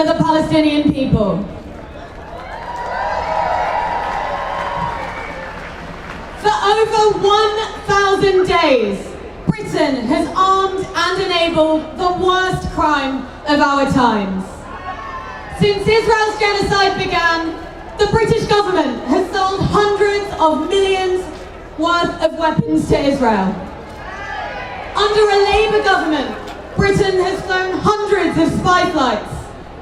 for the Palestinian people. For over 1,000 days, Britain has armed and enabled the worst crime of our times. Since Israel's genocide began, the British government has sold hundreds of millions worth of weapons to Israel. Under a Labour government, Britain has flown hundreds of spy flights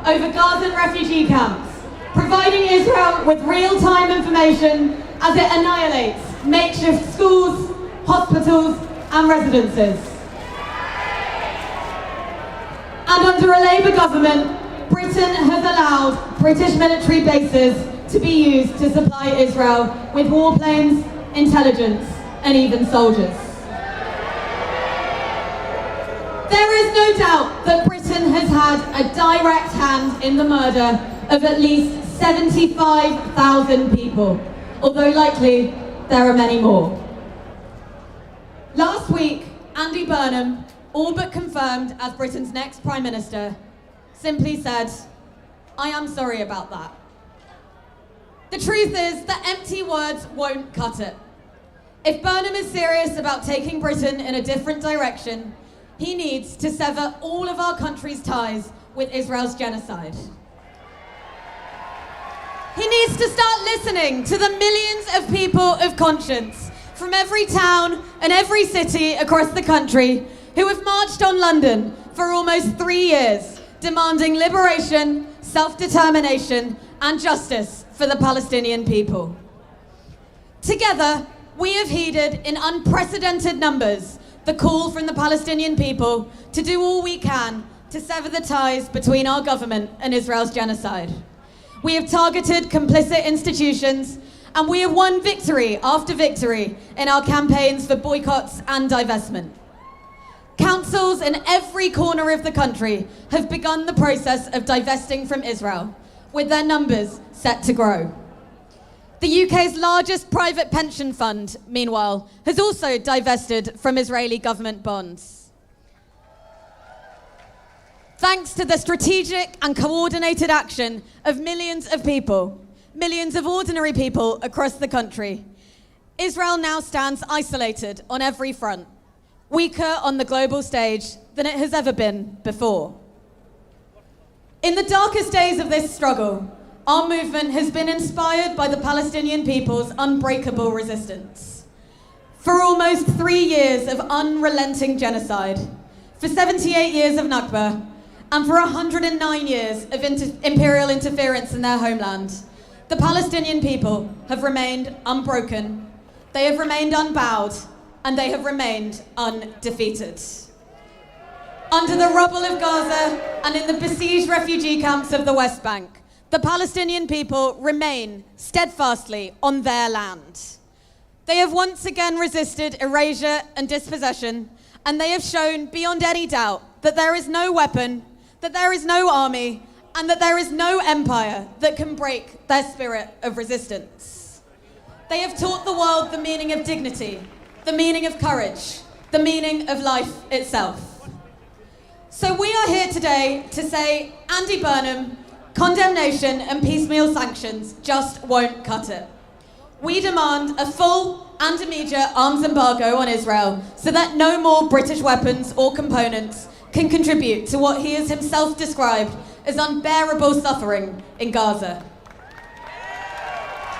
over Gazan refugee camps, providing Israel with real-time information as it annihilates makeshift schools, hospitals, and residences. And under a Labour government, Britain has allowed British military bases to be used to supply Israel with warplanes, intelligence, and even soldiers. There is no doubt that Britain has had a direct hand in the murder of at least 75,000 people, although likely there are many more. Last week, Andy Burnham, all but confirmed as Britain's next Prime Minister, simply said, "I am sorry about that." The truth is that empty words won't cut it. If Burnham is serious about taking Britain in a different direction, he needs to sever all of our country's ties with Israel's genocide. He needs to start listening to the millions of people of conscience from every town and every city across the country who have marched on London for almost 3 years, demanding liberation, self-determination, and justice for the Palestinian people. Together, we have heeded in unprecedented numbers the call from the Palestinian people to do all we can to sever the ties between our government and Israel's genocide. We have targeted complicit institutions, and we have won victory after victory in our campaigns for boycotts and divestment. Councils in every corner of the country have begun the process of divesting from Israel, with their numbers set to grow. The UK's largest private pension fund, meanwhile, has also divested from Israeli government bonds. Thanks to the strategic and coordinated action of millions of people, millions of ordinary people across the country, Israel now stands isolated on every front, weaker on the global stage than it has ever been before. In the darkest days of this struggle, our movement has been inspired by the Palestinian people's unbreakable resistance. For almost 3 years of unrelenting genocide, for 78 years of Nakba, and for 109 years of imperial interference in their homeland, the Palestinian people have remained unbroken, they have remained unbowed, and they have remained undefeated. Under the rubble of Gaza and in the besieged refugee camps of the West Bank, the Palestinian people remain steadfastly on their land. They have once again resisted erasure and dispossession, and they have shown beyond any doubt that there is no weapon, that there is no army, and that there is no empire that can break their spirit of resistance. They have taught the world the meaning of dignity, the meaning of courage, the meaning of life itself. So we are here today to say, Andy Burnham, condemnation and piecemeal sanctions just won't cut it. We demand a full and immediate arms embargo on Israel so that no more British weapons or components can contribute to what he has himself described as unbearable suffering in Gaza.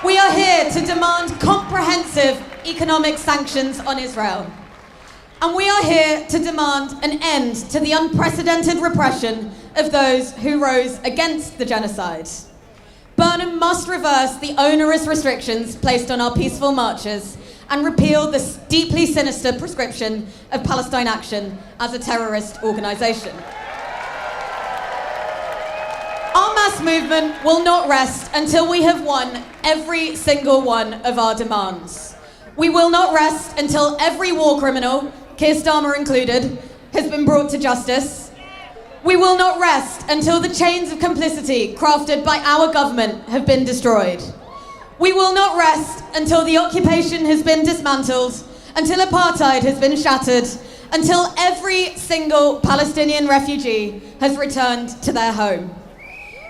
We are here to demand comprehensive economic sanctions on Israel. And we are here to demand an end to the unprecedented repression of those who rose against the genocide. Burnham must reverse the onerous restrictions placed on our peaceful marches and repeal this deeply sinister prescription of Palestine Action as a terrorist organisation. Our mass movement will not rest until we have won every single one of our demands. We will not rest until every war criminal, Keir Starmer included, has been brought to justice. We will not rest until the chains of complicity crafted by our government have been destroyed. We will not rest until the occupation has been dismantled, until apartheid has been shattered, until every single Palestinian refugee has returned to their home.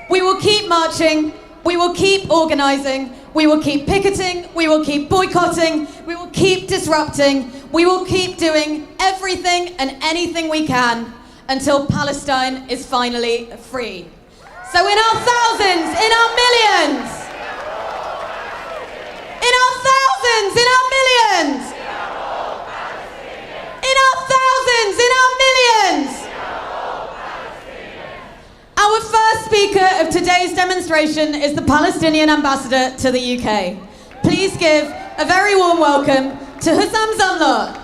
We will keep marching, we will keep organising, we will keep picketing, we will keep boycotting, we will keep disrupting, we will keep doing everything and anything we can until Palestine is finally free. So in our thousands, in our millions, in our thousands, in our millions, in our thousands, in our millions, our first speaker of today's demonstration is the Palestinian ambassador to the UK. Please give a very warm welcome to Husam Zomblot.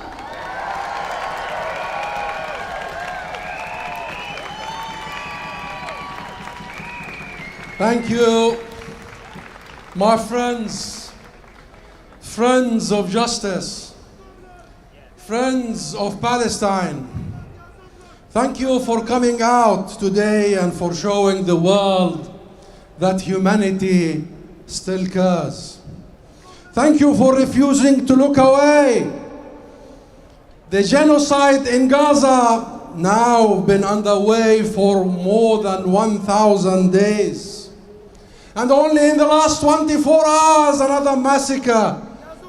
Thank you, my friends, friends of justice, friends of Palestine. Thank you for coming out today and for showing the world that humanity still cares. Thank you for refusing to look away. The genocide in Gaza now been underway for more than 1,000 days. And only in the last 24 hours, another massacre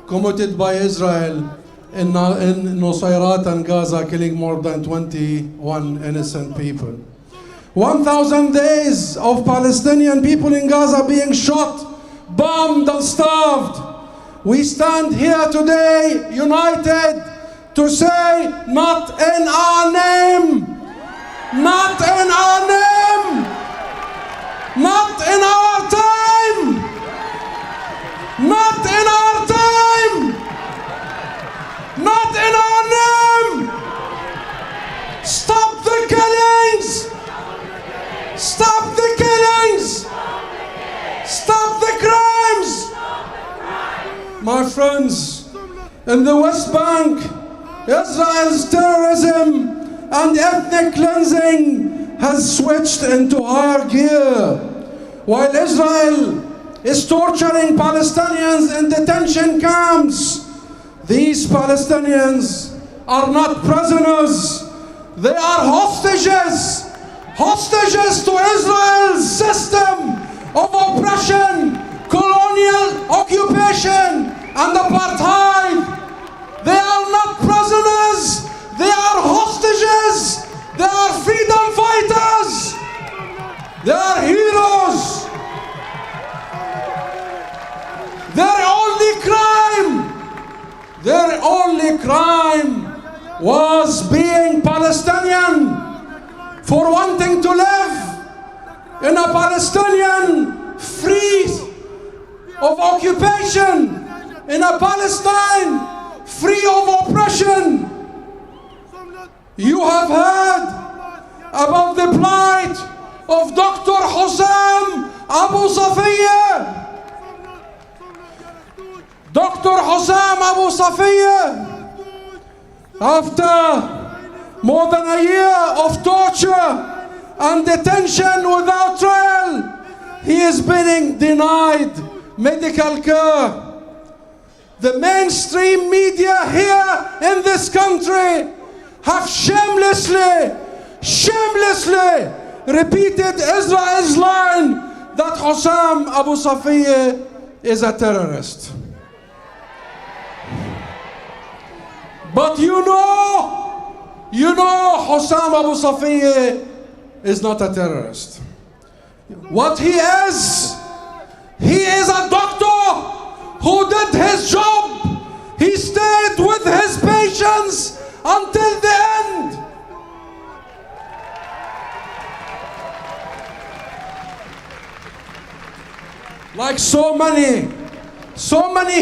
committed by Israel in Nusayrat and Gaza, killing more than 21 innocent people. 1,000 days of Palestinian people in Gaza being shot, bombed and starved. We stand here today united to say, not in our name, not in our name, not in our time, not in our time, not in our name. Stop the killings, stop the killings, stop the crimes. My friends, in the West Bank, Israel's terrorism and ethnic cleansing has switched into higher gear. While Israel is torturing Palestinians in detention camps, these Palestinians are not prisoners, they are hostages. Hostages to Israel's system of oppression, colonial occupation, and apartheid. They are not prisoners, they are hostages, they are freedom fighters, they are heroes. Their only crime was being Palestinian, for wanting to live in a Palestinian free of occupation, in a Palestine free of oppression. You have heard about the plight of Dr. Husam Abu Safiya. Dr. Husam Abu Safiya, after more than a year of torture and detention without trial, he is being denied medical care. The mainstream media here in this country have shamelessly repeated Israel's line that Husam Abu Safiya is a terrorist. But you know Husam Abu Safiya is not a terrorist. What he is a doctor who did his job. He stayed with his patients until the end. Like so many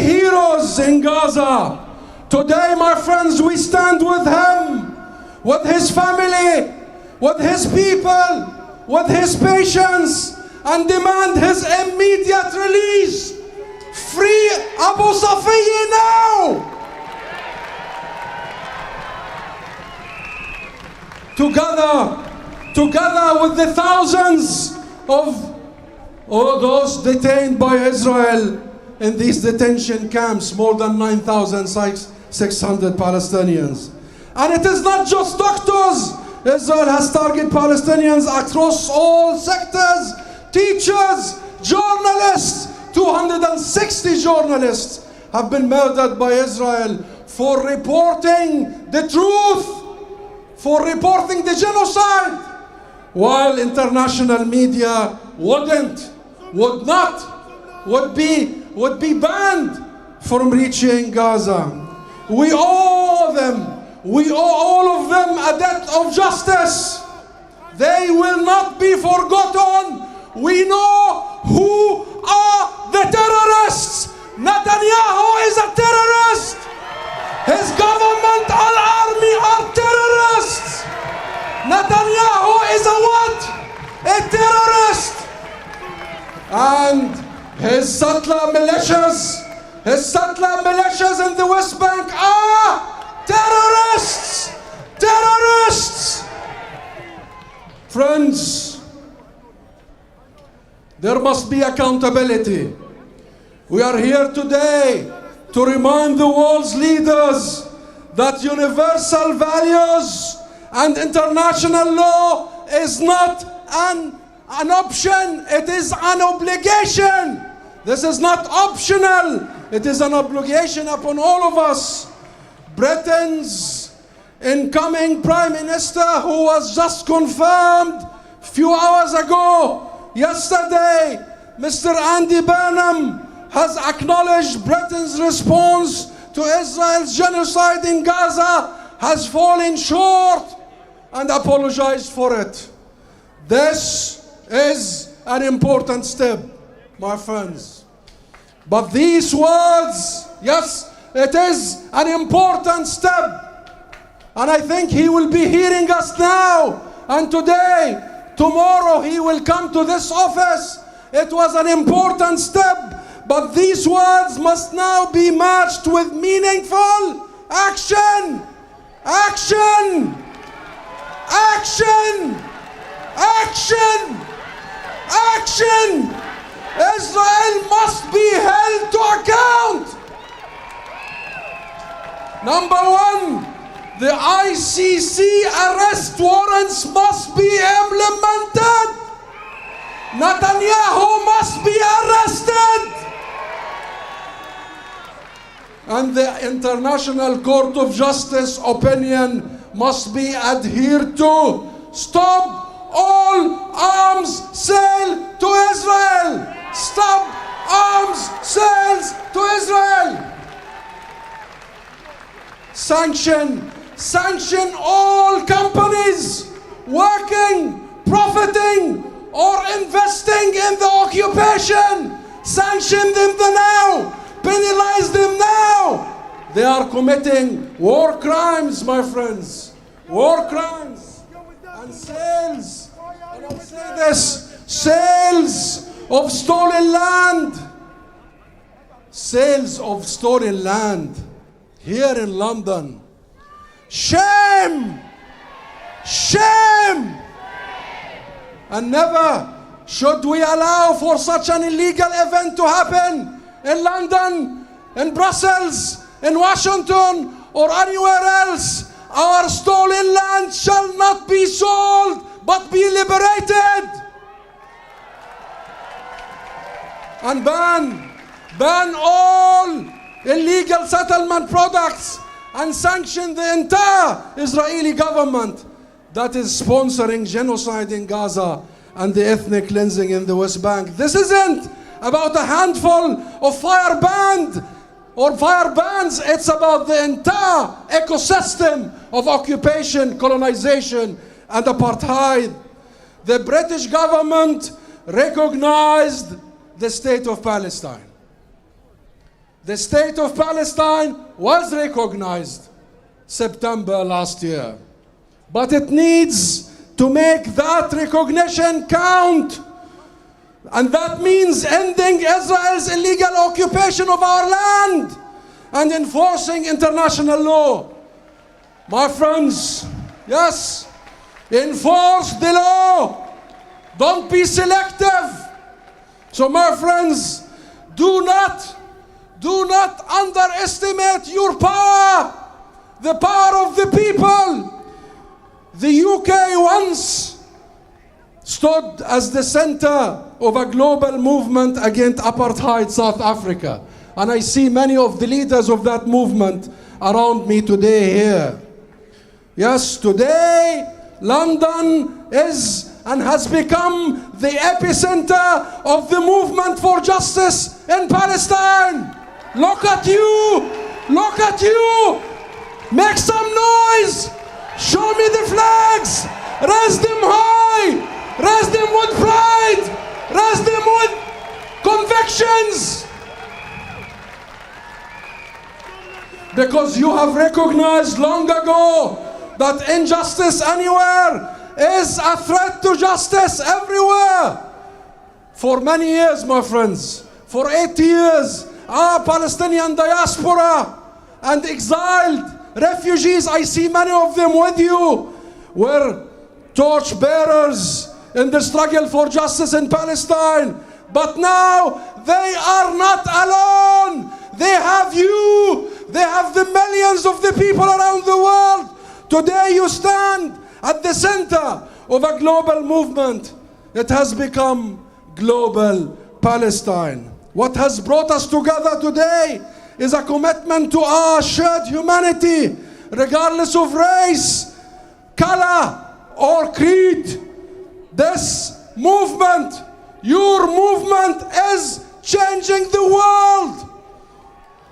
heroes in Gaza. Today, my friends, we stand with him, with his family, with his people, with his patients, and demand his immediate release. Free Abu Safiya now! Together with the thousands of all those detained by Israel in these detention camps, more than 9,600 Palestinians. And it is not just doctors. Israel has targeted Palestinians across all sectors, teachers, journalists. 260 journalists have been murdered by Israel for reporting the truth, for reporting the genocide, while international media would be banned from reaching Gaza. We owe all of them a debt of justice. They will not be forgotten. We know who are the terrorists. Netanyahu is a terrorist. His government and army are terrorists. Netanyahu is a what? A terrorist. And his settler militias in the West Bank are terrorists. Terrorists. Friends, there must be accountability. We are here today to remind the world's leaders that universal values and international law is not an option, it is an obligation. This is not optional, it is an obligation upon all of us. Britain's incoming Prime Minister, who was just confirmed a few hours ago, yesterday, Mr. Andy Burnham has acknowledged Britain's response to Israel's genocide in Gaza has fallen short and apologized for it. This is an important step, my friends. But these words, yes, it is an important step. And I think he will be hearing us now and today. Tomorrow he will come to this office. It was an important step, but these words must now be matched with meaningful action. Action! Action! Action! Action! Israel must be held to account. Number one, the ICC arrest warrants must be implemented. Netanyahu must be arrested. And the International Court of Justice opinion must be adhered to. Stop all arms sale to Israel. Stop arms sales to Israel. Sanction all companies working, profiting, or investing in the occupation. Sanction them now. Penalize them now. They are committing war crimes, my friends. War crimes. And sales. And I will say this. Sales of stolen land. Sales of stolen land. Here in London. Shame! Shame! And never should we allow for such an illegal event to happen in London, in Brussels, in Washington, or anywhere else. Our stolen land shall not be sold, but be liberated. And ban all illegal settlement products and sanction the entire Israeli government that is sponsoring genocide in Gaza and the ethnic cleansing in the West Bank. This isn't about a handful of fire bans. It's about the entire ecosystem of occupation, colonization, and apartheid. The British government recognized the state of Palestine. The state of Palestine was recognized September last year. But it needs to make that recognition count. And that means ending Israel's illegal occupation of our land and enforcing international law. My friends, yes, enforce the law. Don't be selective. So my friends, do not underestimate your power, the power of the people. The UK once stood as the center of a global movement against apartheid South Africa. And I see many of the leaders of that movement around me today here. Yes, today London is and has become the epicenter of the movement for justice in Palestine. Look at you! Look at you! Make some noise! Show me the flags! Raise them high! Raise them with pride! Raise them with convictions! Because you have recognized long ago that injustice anywhere is a threat to justice everywhere. For many years, my friends, for 80 years, our Palestinian diaspora and exiled refugees, I see many of them with you, were torch bearers in the struggle for justice in Palestine. But now they are not alone. They have you. They have the millions of the people around the world. Today you stand at the center of a global movement. It has become Global Palestine. What has brought us together today is a commitment to our shared humanity, regardless of race, color, or creed. This movement, your movement, is changing the world.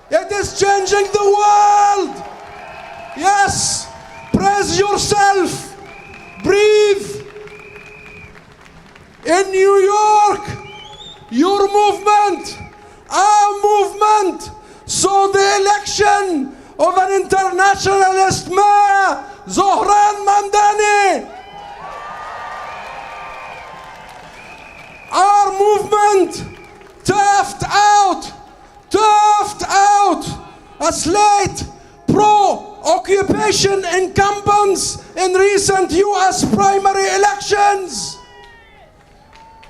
It is changing the world. Yes, praise yourself. Breathe. In New York, your movement, our movement, saw the election of an internationalist mayor, Zohran Mamdani. Our movement turfed out a slate pro-occupation incumbents in recent US primary elections.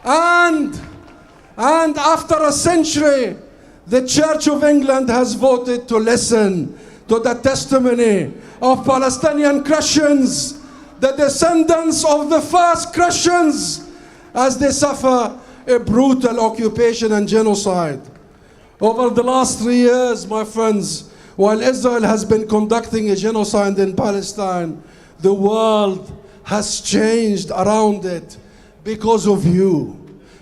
And after a century, the Church of England has voted to listen to the testimony of Palestinian Christians, the descendants of the first Christians, as they suffer a brutal occupation and genocide. Over the last 3 years, my friends, while Israel has been conducting a genocide in Palestine, the world has changed around it because of you,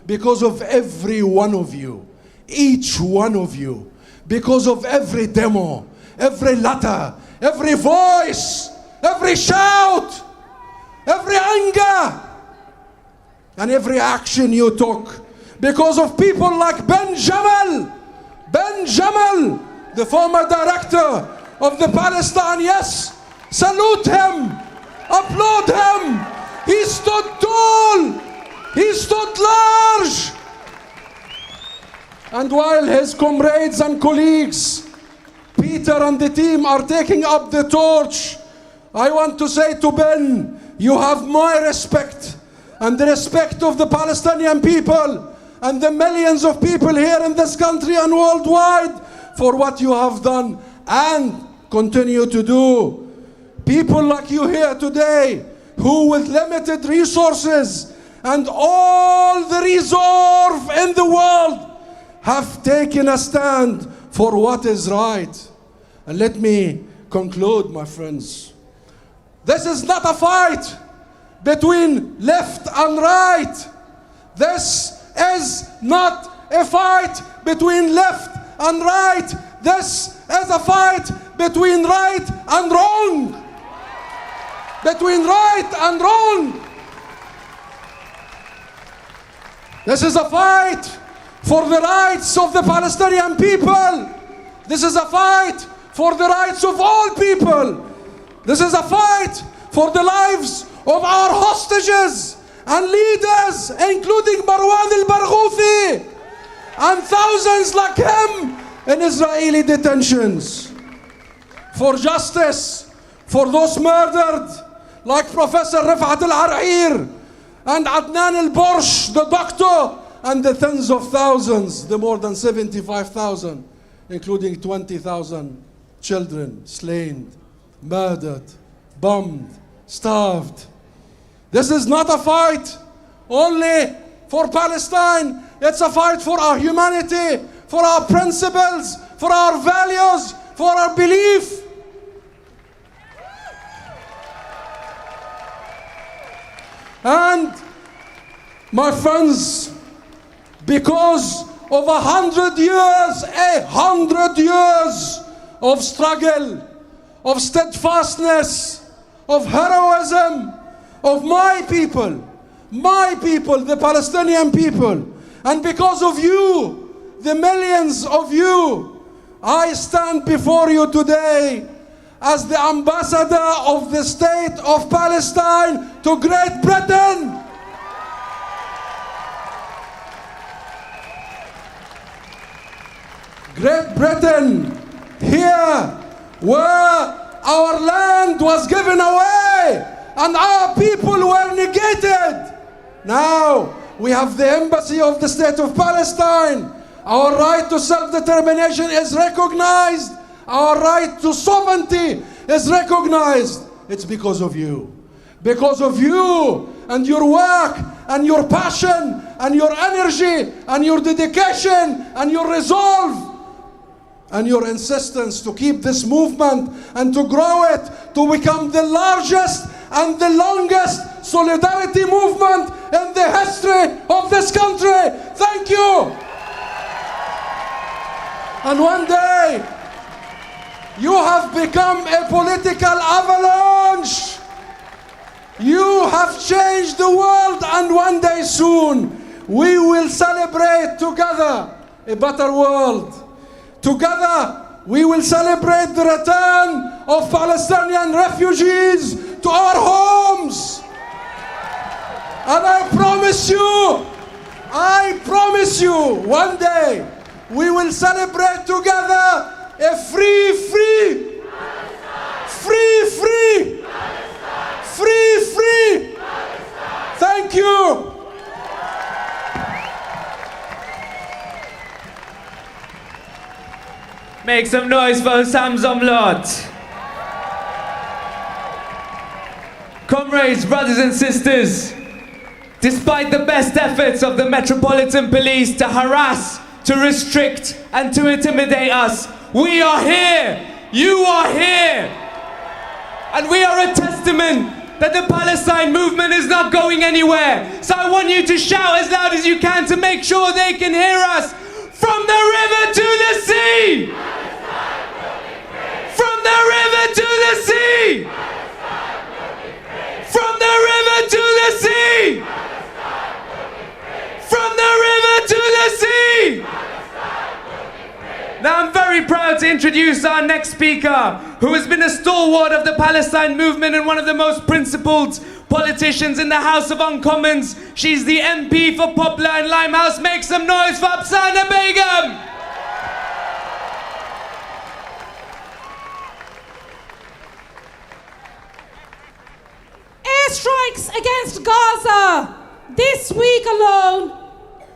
because of every one of you, each one of you, because of every demo, every letter, every voice, every shout, every anger, and every action you took, because of people like Ben Jamal, the former director of the Palestine. Yes, salute him, applaud him. He stood tall, he stood large. And while his comrades and colleagues, Peter and the team, are taking up the torch, I want to say to Ben, you have my respect and the respect of the Palestinian people and the millions of people here in this country and worldwide for what you have done and continue to do. People like you here today, who with limited resources and all the resolve in the world have taken a stand for what is right. And let me conclude, my friends. This is not a fight between left and right. This is not a fight between left and right. This is a fight between right and wrong. Between right and wrong. This is a fight for the rights of the Palestinian people. This is a fight for the rights of all people. This is a fight for the lives of our hostages and leaders, including Marwan al-Barghouthi and thousands like him in Israeli detentions. For justice for those murdered, like Professor Rifat al-Ar'ir and Adnan al-Borsh, the doctor, and the tens of thousands, the more than 75,000, including 20,000 children slain, murdered, bombed, starved. This is not a fight only for Palestine. It's a fight for our humanity, for our principles, for our values, for our belief. And my friends, because of 100 years of struggle, of steadfastness, of heroism, of my people, the Palestinian people, and because of you, the millions of you, I stand before you today as the ambassador of the state of Palestine to Great Britain. Great Britain, here where our land was given away and our people were negated. Now we have the embassy of the state of Palestine. Our right to self-determination is recognized. Our right to sovereignty is recognized. It's because of you. Because of you and your work and your passion and your energy and your dedication and your resolve and your insistence to keep this movement and to grow it to become the largest and the longest solidarity movement in the history of this country. Thank you. And one day, you have become a political avalanche. You have changed the world, and one day soon, we will celebrate together a better world. Together, we will celebrate the return of Palestinian refugees to our homes. And I promise you, one day, we will celebrate together a free Thank you. Make some noise for Husam Zomblot. Comrades, brothers and sisters, despite the best efforts of the Metropolitan Police to harass, to restrict, and to intimidate us, we are here. You are here. And we are a testament that the Palestine movement is not going anywhere. So I want you to shout as loud as you can to make sure they can hear us. From the river to the sea! From the river to the sea! From the river to the sea! From the river to the sea! Now I'm very proud to introduce our next speaker, who has been a stalwart of the Palestine movement and one of the most principled politicians in the House of Uncommons. She's the MP for Poplar and Limehouse. Make some noise for Apsana Begum! Airstrikes against Gaza this week alone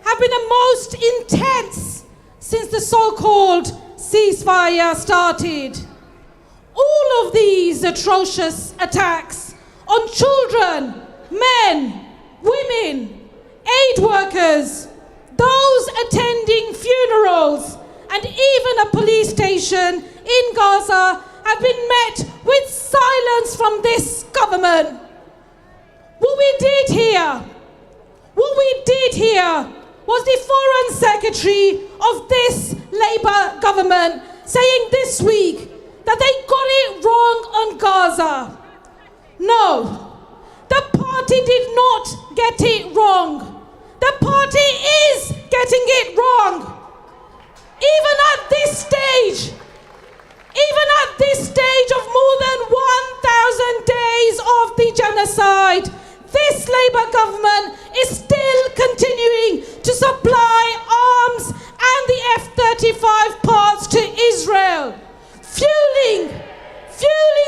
have been the most intense since the so-called ceasefire started. All of these atrocious attacks on children, men, women, aid workers, those attending funerals, and even a police station in Gaza have been met with silence from this government. What we did here was the Foreign Secretary of this Labour government saying this week that they got it wrong on Gaza. No, the party did not get it wrong. The party is getting it wrong. Even at this stage of more than 1,000 days of the genocide, this Labour government is still continuing to supply arms and the F-35 parts to Israel, fueling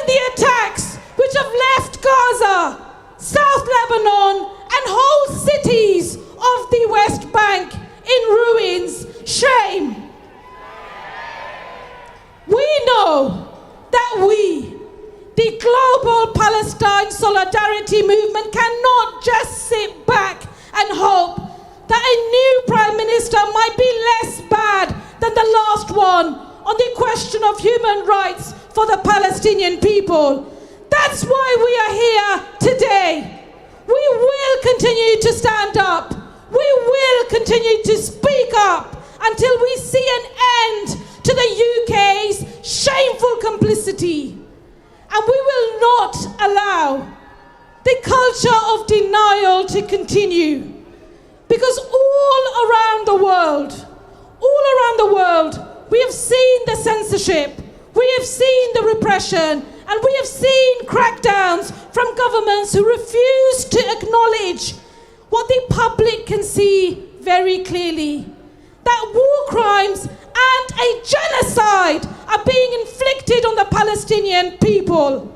the attacks which have left Gaza, South Lebanon, and whole cities of the West Bank in ruins. Shame. We know that we, the global Palestine solidarity movement, cannot just sit back and hope that a new Prime Minister might be less bad than the last one on the question of human rights for the Palestinian people. That's why we are here today. We will continue to stand up. We will continue to speak up until we see an end to the UK's shameful complicity. And we will not allow the culture of denial to continue. Because all around the world, we have seen the censorship, we have seen the repression, and we have seen crackdowns from governments who refuse to acknowledge what the public can see very clearly. That war crimes and a genocide are being inflicted on the Palestinian people.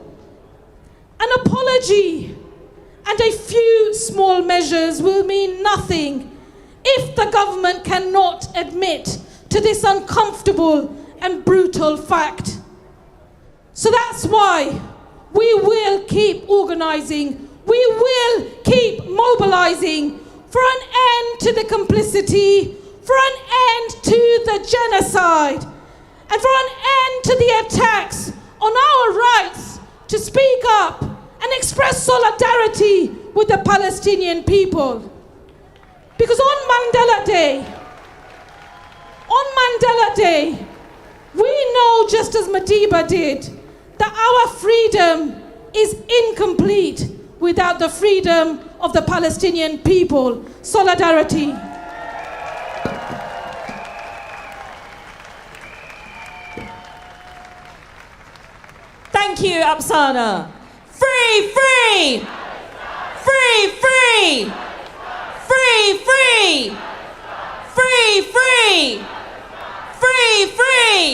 An apology and a few small measures will mean nothing if the government cannot admit to this uncomfortable and brutal fact. So that's why we will keep organising, we will keep mobilising for an end to the complicity, for an end to the genocide, and for an end to the attacks on our rights to speak up and express solidarity with the Palestinian people. Because on Mandela Day, we know, just as Madiba did, that our freedom is incomplete without the freedom of the Palestinian people. Solidarity. Thank you, Apsana. Free, free! Free, free! Free, free! Free, free! Free, free!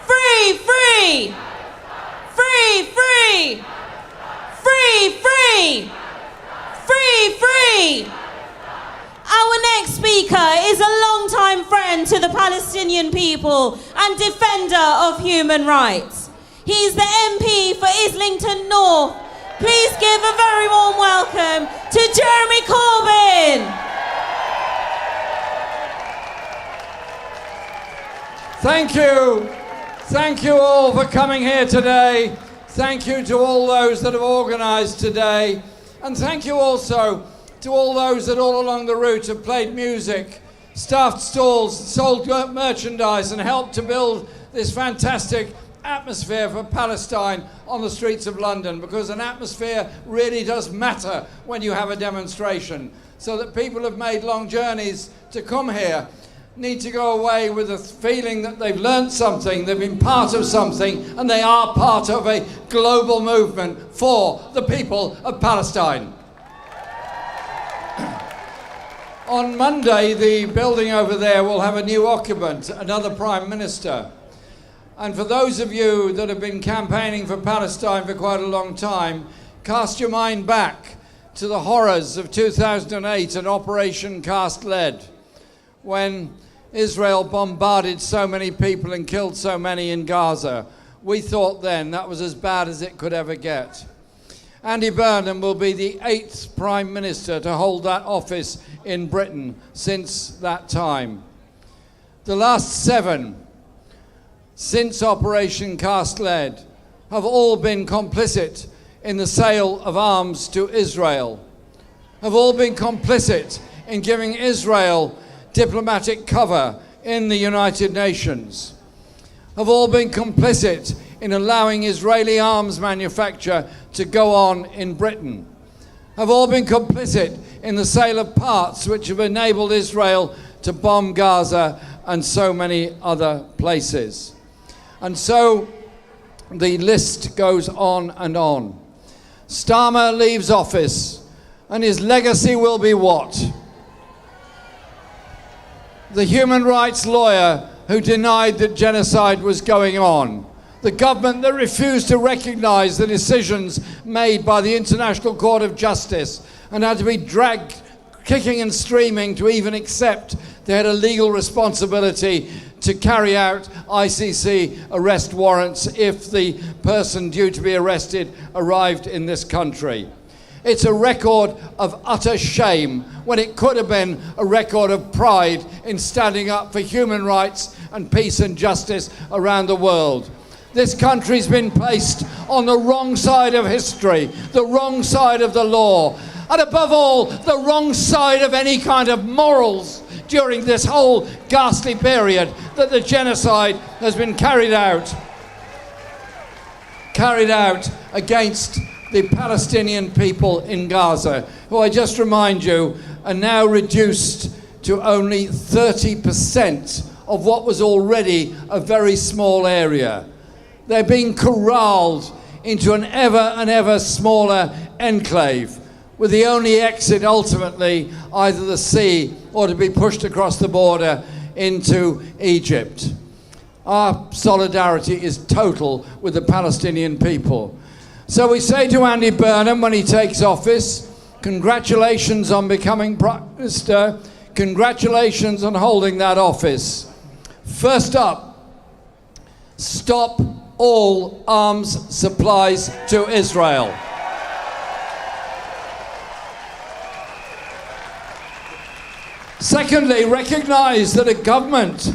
Free, free! Free, free! Free, free! Free, free! Our next speaker is a long-time friend to the Palestinian people and defender of human rights. He's the MP for Islington North. Please give a very warm welcome to Jeremy Corbyn. Thank you. Thank you all for coming here today. Thank you to all those that have organised today. And thank you also to all those that all along the route have played music, staffed stalls, sold merchandise and helped to build this fantastic atmosphere for Palestine on the streets of London, because an atmosphere really does matter when you have a demonstration, so that people have made long journeys to come here need to go away with a feeling that they've learned something, they've been part of something, and they are part of a global movement for the people of Palestine. On Monday, the building over there will have a new occupant, another Prime Minister. And for those of you that have been campaigning for Palestine for quite a long time, cast your mind back to the horrors of 2008 and Operation Cast Lead, when Israel bombarded so many people and killed so many in Gaza. We thought then that was as bad as it could ever get. Andy Burnham will be the 8th Prime Minister to hold that office in Britain since that time. The last 7 since Operation Cast Lead have all been complicit in the sale of arms to Israel, have all been complicit in giving Israel diplomatic cover in the United Nations, have all been complicit in allowing Israeli arms manufacture to go on in Britain, have all been complicit in the sale of parts which have enabled Israel to bomb Gaza and so many other places. And so the list goes on and on. Starmer leaves office, and his legacy will be what? The human rights lawyer who denied that genocide was going on. The government that refused to recognise the decisions made by the International Court of Justice and had to be dragged kicking and streaming to even accept they had a legal responsibility to carry out ICC arrest warrants if the person due to be arrested arrived in this country. It's a record of utter shame when it could have been a record of pride in standing up for human rights and peace and justice around the world. This country's been placed on the wrong side of history, the wrong side of the law, and above all, the wrong side of any kind of morals during this whole ghastly period that the genocide has been carried out against the Palestinian people in Gaza, who I just remind you are now reduced to only 30% of what was already a very small area. They're being corralled into an ever and ever smaller enclave, with the only exit ultimately either the sea or to be pushed across the border into Egypt. Our solidarity is total with the Palestinian people. So we say to Andy Burnham when he takes office, congratulations on becoming Prime Minister, congratulations on holding that office. First up, stop all arms supplies to Israel. Secondly, recognize that a government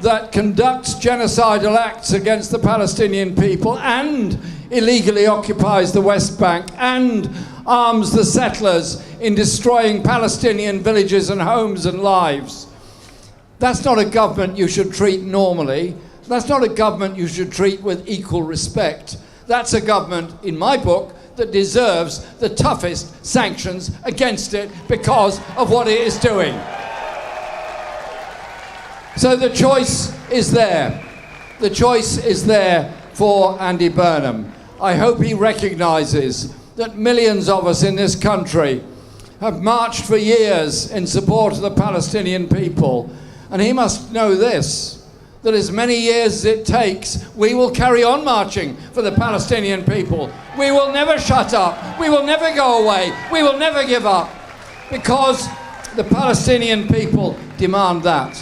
that conducts genocidal acts against the Palestinian people and illegally occupies the West Bank and arms the settlers in destroying Palestinian villages and homes and lives. That's not a government you should treat normally. That's not a government you should treat with equal respect. That's a government, in my book, that deserves the toughest sanctions against it because of what it is doing. So the choice is there. The choice is there for Andy Burnham. I hope he recognises that millions of us in this country have marched for years in support of the Palestinian people. And he must know this, that as many years as it takes, we will carry on marching for the Palestinian people. We will never shut up. We will never go away. We will never give up, because the Palestinian people demand that.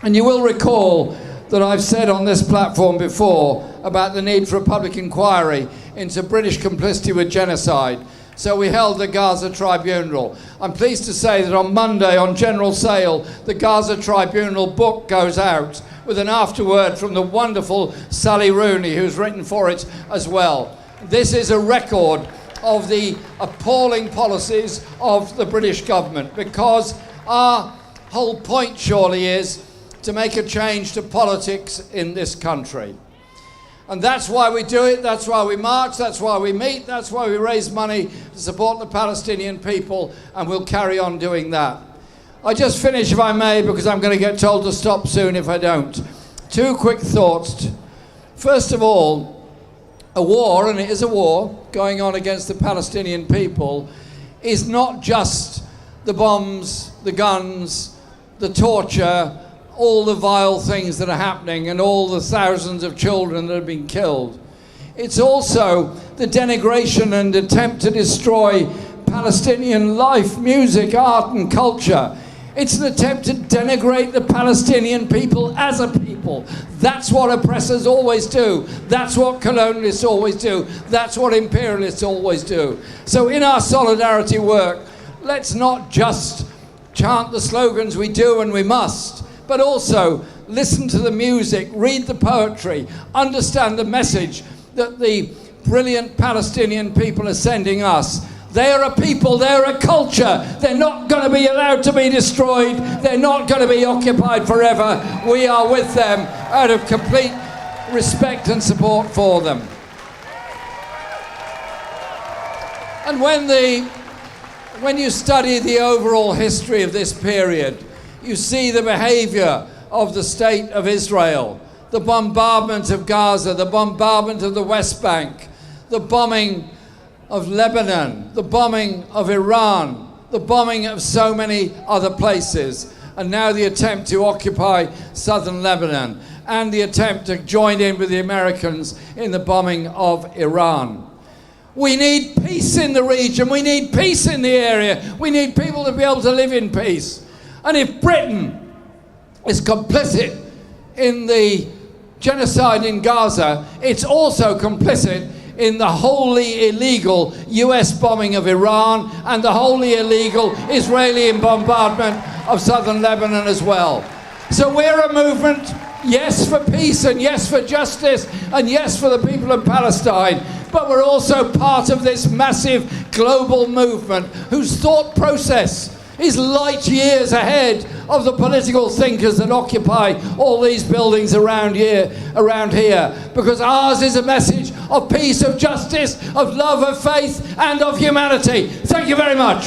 And you will recall that I've said on this platform before about the need for a public inquiry into British complicity with genocide. So we held the Gaza Tribunal. I'm pleased to say that on Monday, on general sale, the Gaza Tribunal book goes out with an afterword from the wonderful Sally Rooney, who's written for it as well. This is a record of the appalling policies of the British government, because our whole point surely is to make a change to politics in this country. And that's why we do it, that's why we march, that's why we meet, that's why we raise money to support the Palestinian people, and we'll carry on doing that. I just finish, if I may, because I'm going to get told to stop soon if I don't. Two quick thoughts. First of all, a war, and it is a war, going on against the Palestinian people, is not just the bombs, the guns, the torture, all the vile things that are happening and all the thousands of children that have been killed. It's also the denigration and attempt to destroy Palestinian life, music, art and culture. It's an attempt to denigrate the Palestinian people as a people. That's what oppressors always do. That's what colonialists always do. That's what imperialists always do. So in our solidarity work, let's not just chant the slogans we do and we must, but also listen to the music, read the poetry, understand the message that the brilliant Palestinian people are sending us. They are a people, they're a culture. They're not going to be allowed to be destroyed. They're not going to be occupied forever. We are with them out of complete respect and support for them. And when you study the overall history of this period, you see the behavior of the state of Israel, the bombardment of Gaza, the bombardment of the West Bank, the bombing of Lebanon, the bombing of Iran, the bombing of so many other places, and now the attempt to occupy southern Lebanon, and the attempt to join in with the Americans in the bombing of Iran. We need peace in the region, we need peace in the area, we need people to be able to live in peace. And if Britain is complicit in the genocide in Gaza, it's also complicit in the wholly illegal US bombing of Iran and the wholly illegal Israeli bombardment of southern Lebanon as well. So we're a movement, yes for peace and yes for justice and yes for the people of Palestine, but we're also part of this massive global movement whose thought process is light years ahead of the political thinkers that occupy all these buildings around here, because ours is a message of peace, of justice, of love, of faith, and of humanity. Thank you very much.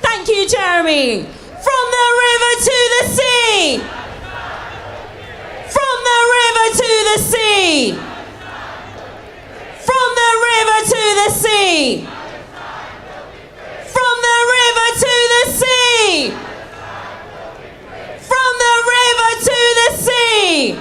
Thank you, Jeremy. From the river to the sea. From the river to the sea. From the river to the sea. From the river to the sea. From the river to the sea.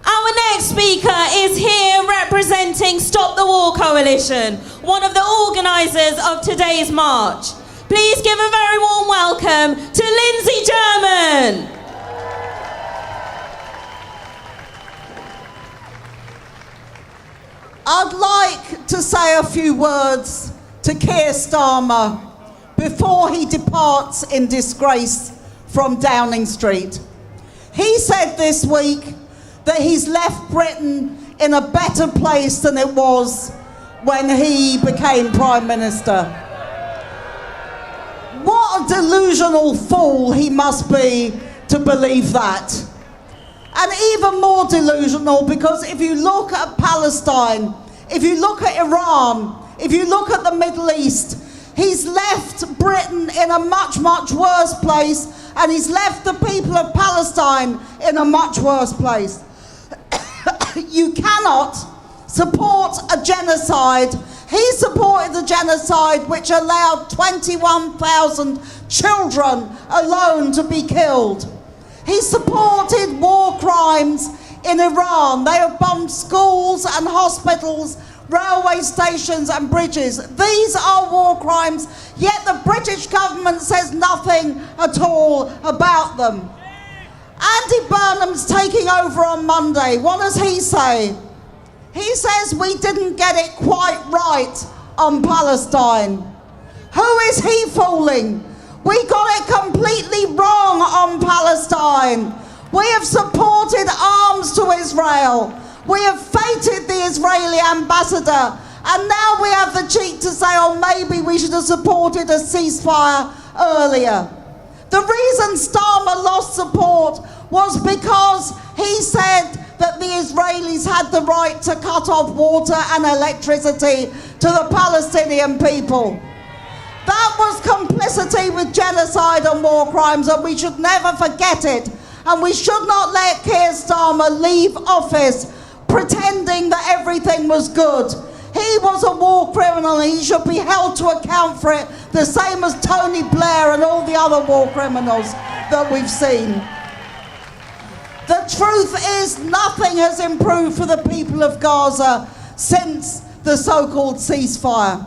Our next speaker is here representing Stop the War Coalition, one of the organisers of today's march. Please give a very warm welcome to Lindsey German. I'd like to say a few words to Keir Starmer before he departs in disgrace from Downing Street. He said this week that he's left Britain in a better place than it was when he became Prime Minister. What a delusional fool he must be to believe that. And even more delusional, because if you look at Palestine, if you look at Iran, if you look at the Middle East, he's left Britain in a much, much worse place, and he's left the people of Palestine in a much worse place. You cannot support a genocide. He supported the genocide which allowed 21,000 children alone to be killed. He supported war crimes in Iran. They have bombed schools and hospitals, railway stations and bridges. These are war crimes, yet the British government says nothing at all about them. Andy Burnham's taking over on Monday. What does he say? He says we didn't get it quite right on Palestine. Who is he fooling? We got it completely wrong on Palestine. We have supported arms to Israel. We have feted the Israeli ambassador. And now we have the cheek to say, oh, maybe we should have supported a ceasefire earlier. The reason Starmer lost support was because he said that the Israelis had the right to cut off water and electricity to the Palestinian people. That was complicity with genocide and war crimes, and we should never forget it. And we should not let Keir Starmer leave office pretending that everything was good. He was a war criminal and he should be held to account for it, the same as Tony Blair and all the other war criminals that we've seen. The truth is, nothing has improved for the people of Gaza since the so-called ceasefire.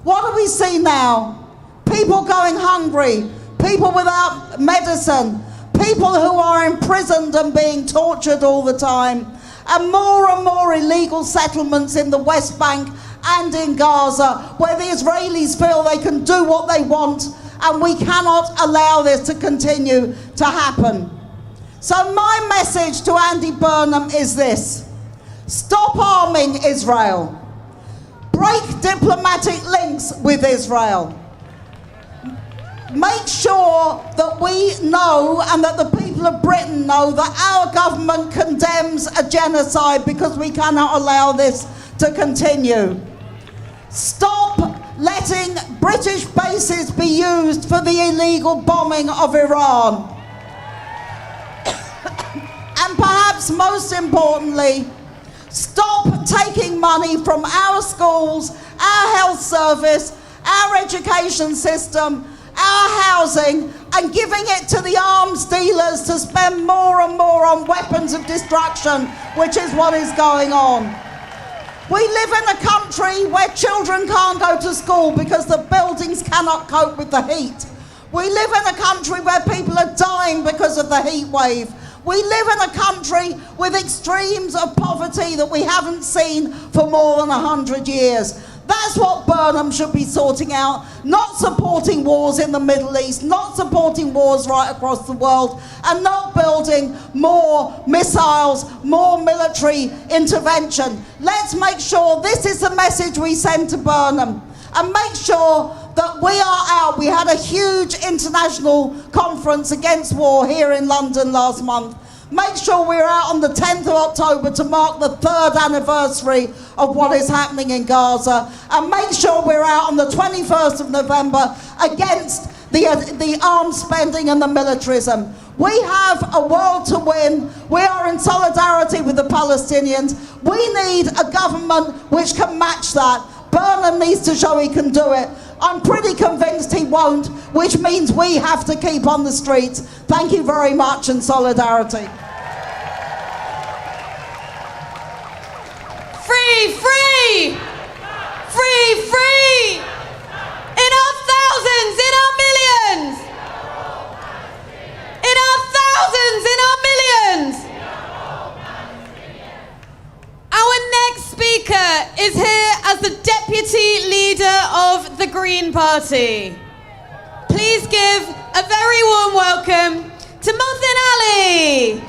What do we see now? People going hungry, people without medicine, people who are imprisoned and being tortured all the time, and more illegal settlements in the West Bank and in Gaza, where the Israelis feel they can do what they want, and we cannot allow this to continue to happen. So my message to Andy Burnham is this: stop arming Israel. Break diplomatic links with Israel. Make sure that we know and that the people of Britain know that our government condemns a genocide, because we cannot allow this to continue. Stop letting British bases be used for the illegal bombing of Iran. And perhaps most importantly, stop taking money from our schools, our health service, our education system, our housing, and giving it to the arms dealers to spend more and more on weapons of destruction, which is what is going on. We live in a country where children can't go to school because the buildings cannot cope with the heat. We live in a country where people are dying because of the heat wave. We live in a country with extremes of poverty that we haven't seen for more than 100 years. That's what Burnham should be sorting out, not supporting wars in the Middle East, not supporting wars right across the world, and not building more missiles, more military intervention. Let's make sure this is the message we send to Burnham, and make sure that we are out. We had a huge international conference against war here in London last month. Make sure we're out on the 10th of October to mark the 3rd anniversary of what is happening in Gaza. And make sure we're out on the 21st of November against the arms spending and the militarism. We have a world to win. We are in solidarity with the Palestinians. We need a government which can match that. Burnham needs to show he can do it. I'm pretty convinced he won't, which means we have to keep on the streets. Thank you very much, and solidarity. Free, free! Free, free! In our thousands, in our millions! In our thousands, in our millions! Our next speaker is here as the Deputy Leader of the Green Party. Please give a very warm welcome to Mothin Ali.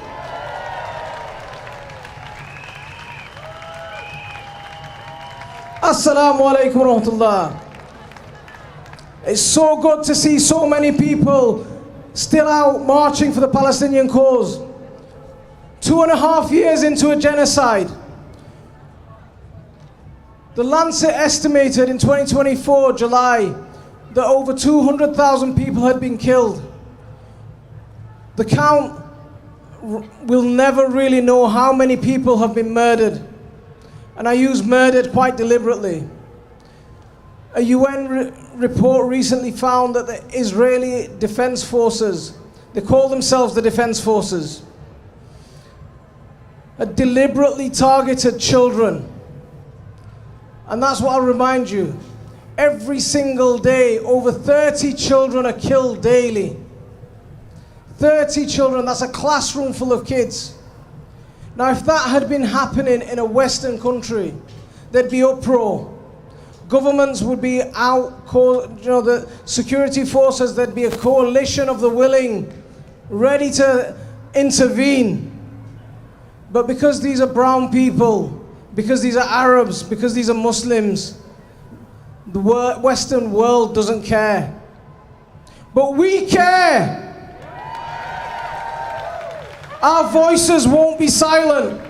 Assalamu alaikum wa rahmatullah. It's so good to see so many people still out marching for the Palestinian cause. 2.5 years into a genocide. The Lancet estimated in 2024, July, that over 200,000 people had been killed. The count will never really know how many people have been murdered. And I use murdered quite deliberately. A UN report recently found that the Israeli Defense Forces, they call themselves the Defense Forces, had deliberately targeted children. And that's what I'll remind you. Every single day, over 30 children are killed daily. 30 children, that's a classroom full of kids. Now, if that had been happening in a Western country, there'd be uproar. Governments would be out, the security forces, there'd be a coalition of the willing, ready to intervene. But because these are brown people, because these are Arabs, because these are Muslims, the Western world doesn't care. But we care. Our voices won't be silent.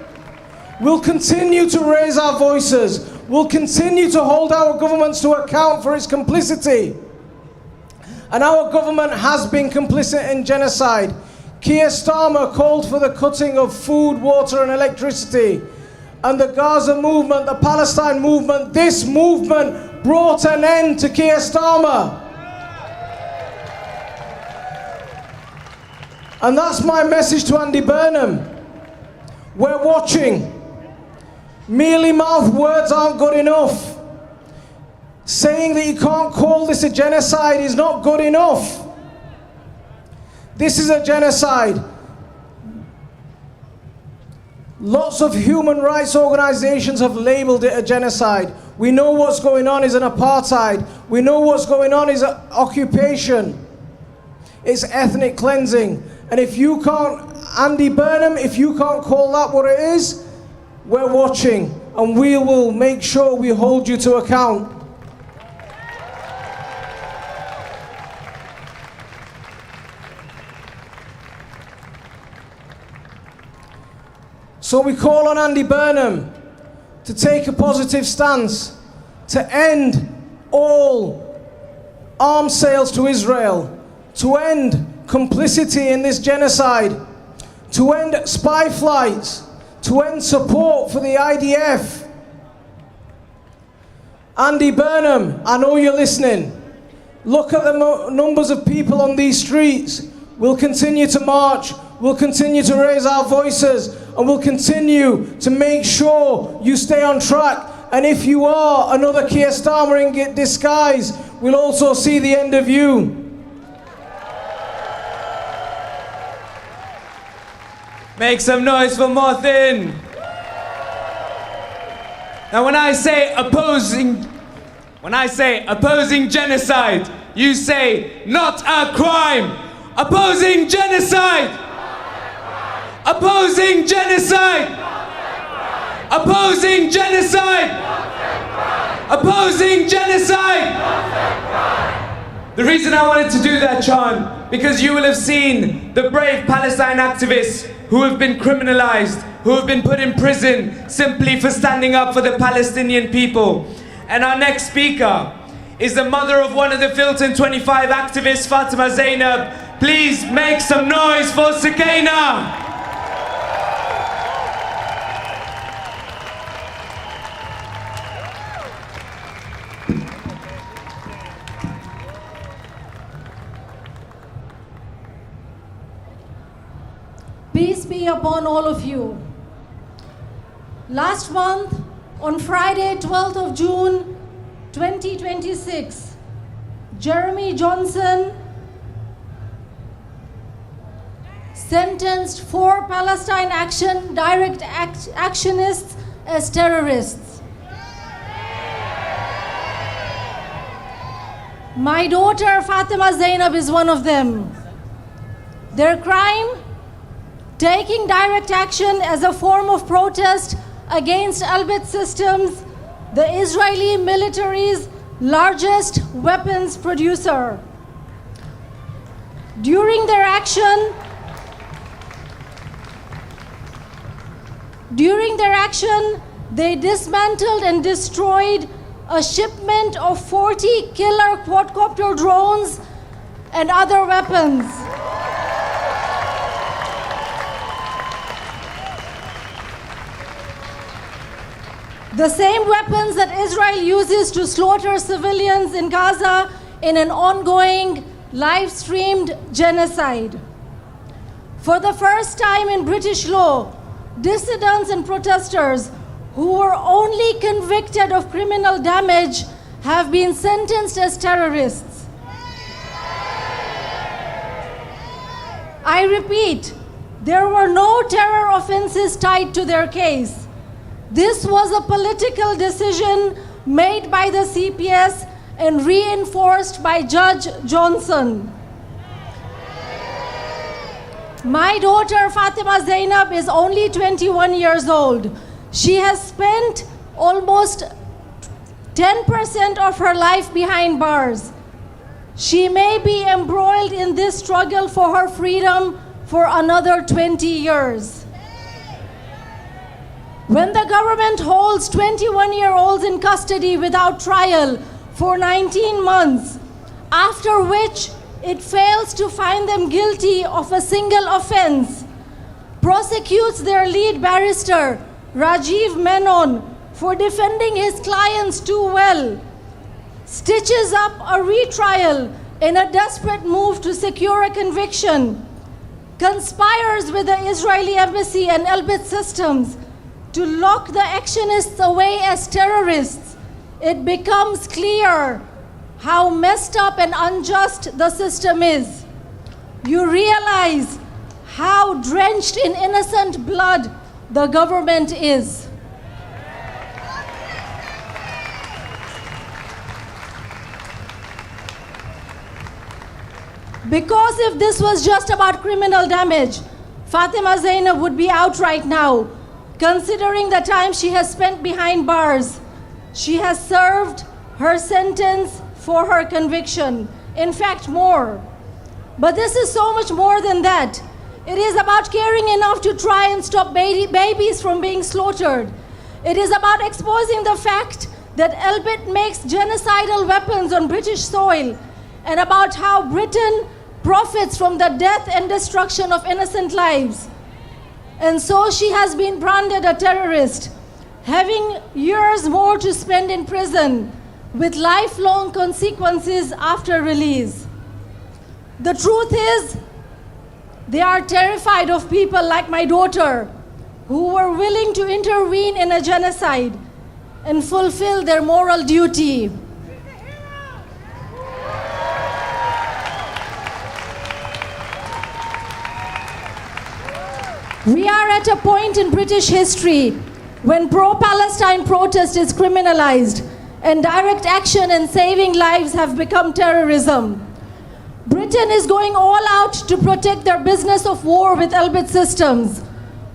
We'll continue to raise our voices. We'll continue to hold our governments to account for its complicity. And our government has been complicit in genocide. Keir Starmer called for the cutting of food, water and electricity. And the Gaza movement, the Palestine movement, this movement brought an end to Keir Starmer. And that's my message to Andy Burnham. We're watching. Mealy mouth words aren't good enough. Saying that you can't call this a genocide is not good enough. This is a genocide. Lots of human rights organizations have labeled it a genocide. We know what's going on is an apartheid. We know what's going on is an occupation. It's ethnic cleansing. And if you can't, Andy Burnham, if you can't call that what it is, we're watching. And we will make sure we hold you to account. So we call on Andy Burnham to take a positive stance, to end all arms sales to Israel, to end complicity in this genocide, to end spy flights, to end support for the IDF. Andy Burnham, I know you're listening. Look at the numbers of people on these streets. We'll continue to march, we'll continue to raise our voices, and we'll continue to make sure you stay on track And if you are another Keir Starmer in disguise, we'll also see the end of you. Make some noise for Mothin. Now when I say opposing genocide, you say not a crime. Opposing genocide. Opposing genocide. Opposing genocide. Opposing genocide. The reason I wanted to do that, Chan, because you will have seen the brave Palestine activists who have been criminalized, who have been put in prison simply for standing up for the Palestinian people. And our next speaker is the mother of one of the Filton 25 activists, Fatema Zainab. Please make some noise for Sukaina. Peace be upon all of you. Last month, on Friday, 12th of June, 2026, Jeremy Johnson sentenced 4 Palestine direct actionists as terrorists. My daughter Fatema Zainab is one of them. Their crime? Taking direct action as a form of protest against Al-Aqsa Systems, the Israeli military's largest weapons producer. During their action, they dismantled and destroyed a shipment of 40 killer quadcopter drones and other weapons. The same weapons that Israel uses to slaughter civilians in Gaza in an ongoing, live-streamed genocide. For the first time in British law, dissidents and protesters who were only convicted of criminal damage have been sentenced as terrorists. I repeat, there were no terror offenses tied to their case. This was a political decision made by the CPS and reinforced by Judge Johnson. My daughter Fatema Zainab is only 21 years old. She has spent almost 10% of her life behind bars. She may be embroiled in this struggle for her freedom for another 20 years. When the government holds 21-year-olds in custody without trial for 19 months, after which it fails to find them guilty of a single offense, prosecutes their lead barrister, Rajiv Menon, for defending his clients too well, stitches up a retrial in a desperate move to secure a conviction, conspires with the Israeli embassy and Al-Aqsa Systems to lock the actionists away as terrorists, it becomes clear how messed up and unjust the system is. You realize how drenched in innocent blood the government is. Because if this was just about criminal damage, Fatema Zainab would be out right now. Considering the time she has spent behind bars, she has served her sentence for her conviction. In fact, more. But this is so much more than that. It is about caring enough to try and stop babies from being slaughtered. It is about exposing the fact that Al-Aqsa makes genocidal weapons on British soil, and about how Britain profits from the death and destruction of innocent lives. And so she has been branded a terrorist, having years more to spend in prison, with lifelong consequences after release. The truth is, they are terrified of people like my daughter, who were willing to intervene in a genocide, and fulfill their moral duty. We are at a point in British history when pro-Palestine protest is criminalized and direct action and saving lives have become terrorism. Britain is going all out to protect their business of war with Elbit systems,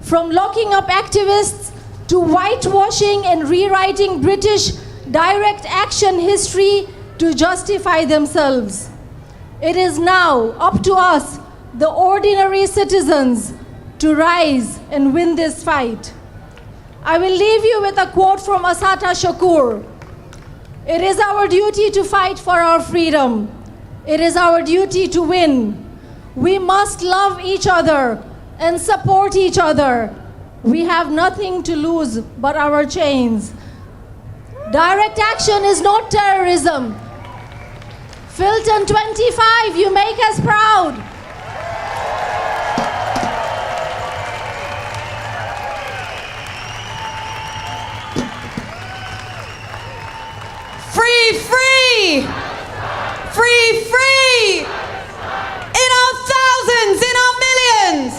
from locking up activists to whitewashing and rewriting British direct action history to justify themselves. It is now up to us, the ordinary citizens, to rise and win this fight. I will leave you with a quote from Assata Shakur. It is our duty to fight for our freedom. It is our duty to win. We must love each other and support each other. We have nothing to lose but our chains. Direct action is not terrorism. Filton 25, you make us proud. Free, free! Free, free! In our thousands, in our millions!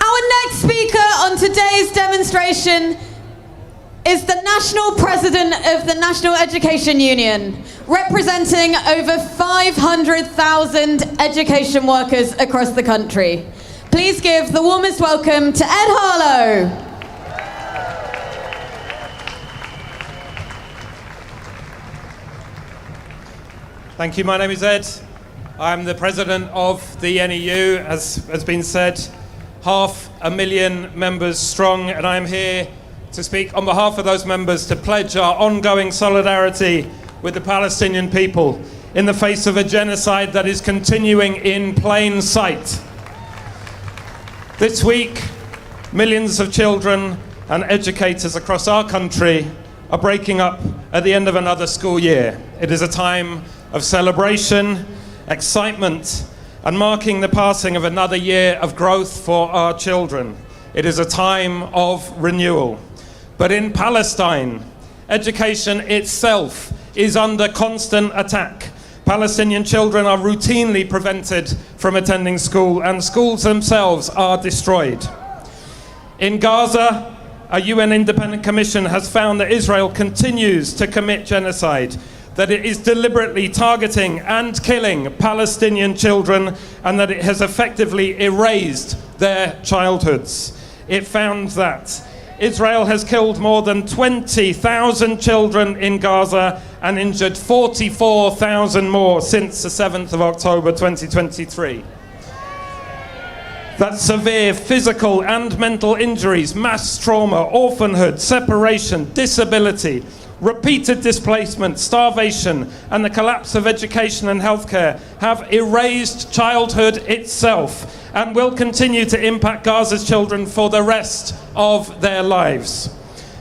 Our next speaker on today's demonstration is the National President of the National Education Union, representing over 500,000 education workers across the country. Please give the warmest welcome to Ed Harlow. Thank you. My name is Ed. I'm the president of the NEU, as has been said, 500,000 members strong, and I'm here to speak on behalf of those members to pledge our ongoing solidarity with the Palestinian people in the face of a genocide that is continuing in plain sight. This week, millions of children and educators across our country are breaking up at the end of another school year. It is a time of celebration, excitement, and marking the passing of another year of growth for our children. It is a time of renewal. But in Palestine, education itself is under constant attack. Palestinian children are routinely prevented from attending school, and schools themselves are destroyed. In Gaza, a UN independent commission has found that Israel continues to commit genocide, that it is deliberately targeting and killing Palestinian children, and that it has effectively erased their childhoods. It found that Israel has killed more than 20,000 children in Gaza and injured 44,000 more since the 7th of October 2023. That severe physical and mental injuries, mass trauma, orphanhood, separation, disability, repeated displacement, starvation, and the collapse of education and healthcare have erased childhood itself and will continue to impact Gaza's children for the rest of their lives.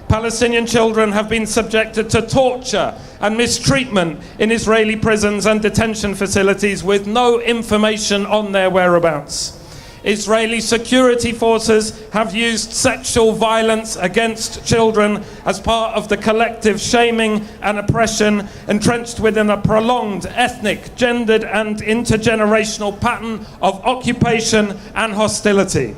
Palestinian children have been subjected to torture and mistreatment in Israeli prisons and detention facilities with no information on their whereabouts. Israeli security forces have used sexual violence against children as part of the collective shaming and oppression entrenched within a prolonged ethnic, gendered and intergenerational pattern of occupation and hostility.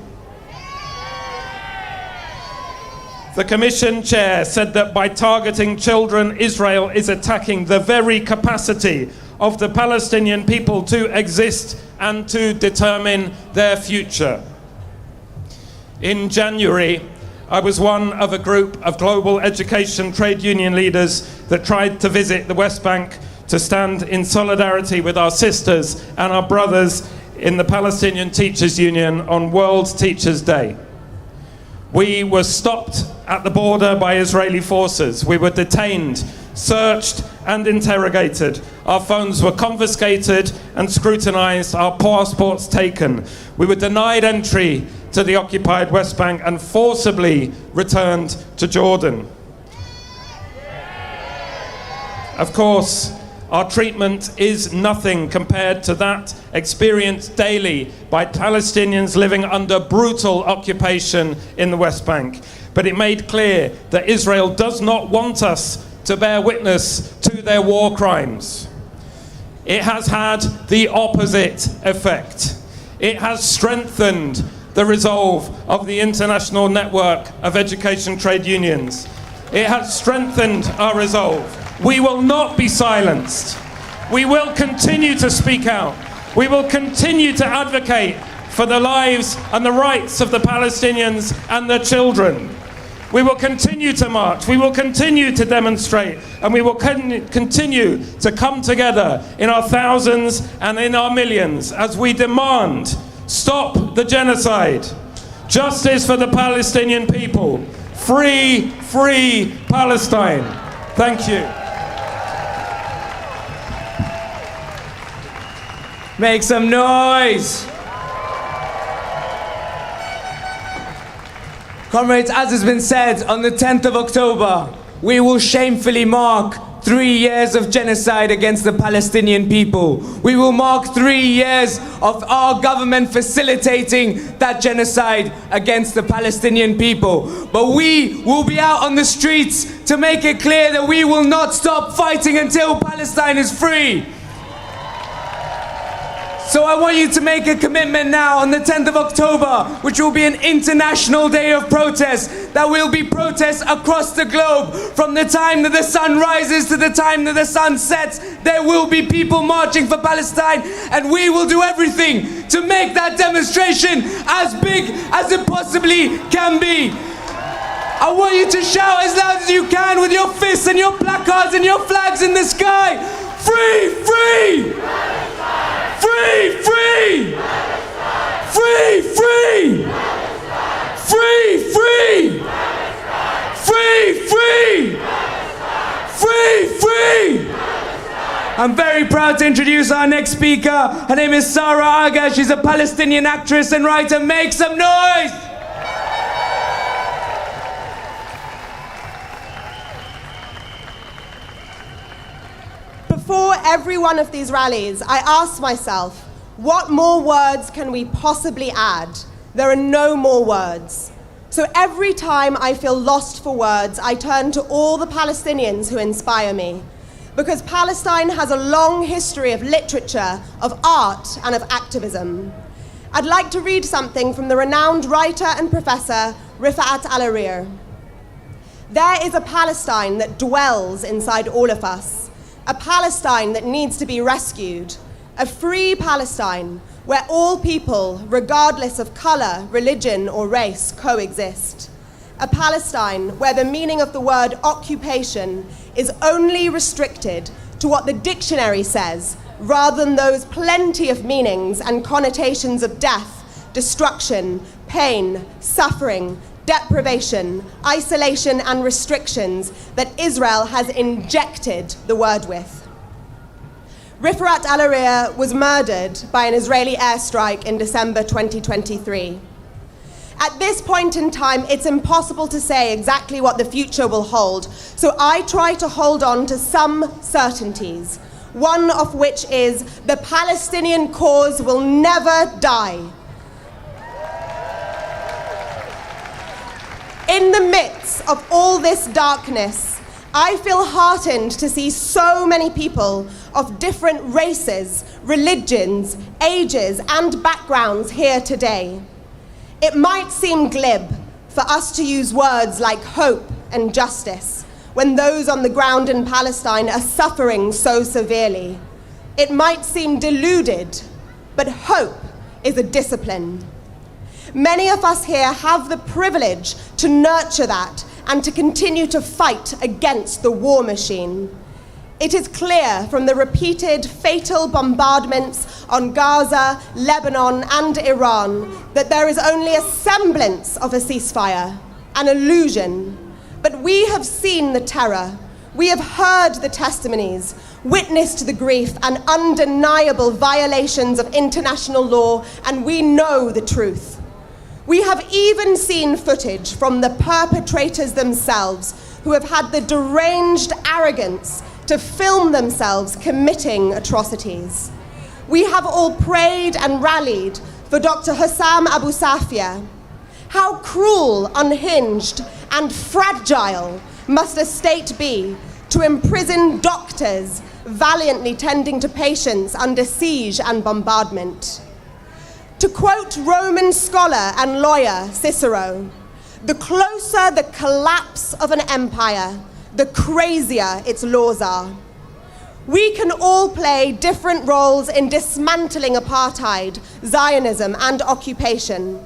The Commission chair said that by targeting children, Israel is attacking the very capacity of the Palestinian people to exist and to determine their future. In January, I was one of a group of global education trade union leaders that tried to visit the West Bank to stand in solidarity with our sisters and our brothers in the Palestinian Teachers Union on World Teachers' Day. We were stopped at the border by Israeli forces. We were detained, searched and interrogated. Our phones were confiscated and scrutinized, our passports taken. We were denied entry to the occupied West Bank and forcibly returned to Jordan. Of course, our treatment is nothing compared to that experienced daily by Palestinians living under brutal occupation in the West Bank. but it made clear that Israel does not want us to bear witness to their war crimes. It has had the opposite effect. It has strengthened the resolve of the international network of education trade unions. It has strengthened our resolve. We will not be silenced. We will continue to speak out. We will continue to advocate for the lives and the rights of the Palestinians and their children. We will continue to march, we will continue to demonstrate, and we will continue to come together in our thousands and in our millions as we demand stop the genocide, justice for the Palestinian people, free, free Palestine. Thank you. Make some noise! Comrades, as has been said, on the 10th of October, we will shamefully mark 3 years of genocide against the Palestinian people. We will mark 3 years of our government facilitating that genocide against the Palestinian people. But we will be out on the streets to make it clear that we will not stop fighting until Palestine is free. So I want you to make a commitment now on the 10th of October, which will be an international day of protest. There will be protests across the globe. From the time that the sun rises to the time that the sun sets, there will be people marching for Palestine, and we will do everything to make that demonstration as big as it possibly can be. I want you to shout as loud as you can with your fists and your placards and your flags in the sky. Free, free! Free, free! Free, free! Free, free! Free, free! Free, free! I'm very proud to introduce our next speaker. Her name is Sarah Aga. She's a Palestinian actress and writer. Make some noise! Before every one of these rallies, I asked myself, what more words can we possibly add? There are no more words. So every time I feel lost for words, I turn to all the Palestinians who inspire me. Because Palestine has a long history of literature, of art, and of activism. I'd like to read something from the renowned writer and professor, Rifat Al-Arir. There is a Palestine that dwells inside all of us. A Palestine that needs to be rescued, a free Palestine where all people, regardless of color, religion, or race, coexist. A Palestine where the meaning of the word occupation is only restricted to what the dictionary says, rather than those plenty of meanings and connotations of death, destruction, pain, suffering, deprivation, isolation, and restrictions that Israel has injected the word with. Rifat Al-Arir was murdered by an Israeli airstrike in December 2023. At this point in time, it's impossible to say exactly what the future will hold, so I try to hold on to some certainties, one of which is the Palestinian cause will never die. In the midst of all this darkness, I feel heartened to see so many people of different races, religions, ages, and backgrounds here today. It might seem glib for us to use words like hope and justice when those on the ground in Palestine are suffering so severely. It might seem deluded, but hope is a discipline. Many of us here have the privilege to nurture that and to continue to fight against the war machine. It is clear from the repeated fatal bombardments on Gaza, Lebanon, and Iran that there is only a semblance of a ceasefire, an illusion. But we have seen the terror, we have heard the testimonies, witnessed the grief and undeniable violations of international law, and we know the truth. We have even seen footage from the perpetrators themselves who have had the deranged arrogance to film themselves committing atrocities. We have all prayed and rallied for Dr. Husam Abu Safia. How cruel, unhinged, and fragile must a state be to imprison doctors valiantly tending to patients under siege and bombardment? To quote Roman scholar and lawyer Cicero, the closer the collapse of an empire, the crazier its laws are. We can all play different roles in dismantling apartheid, Zionism, and occupation.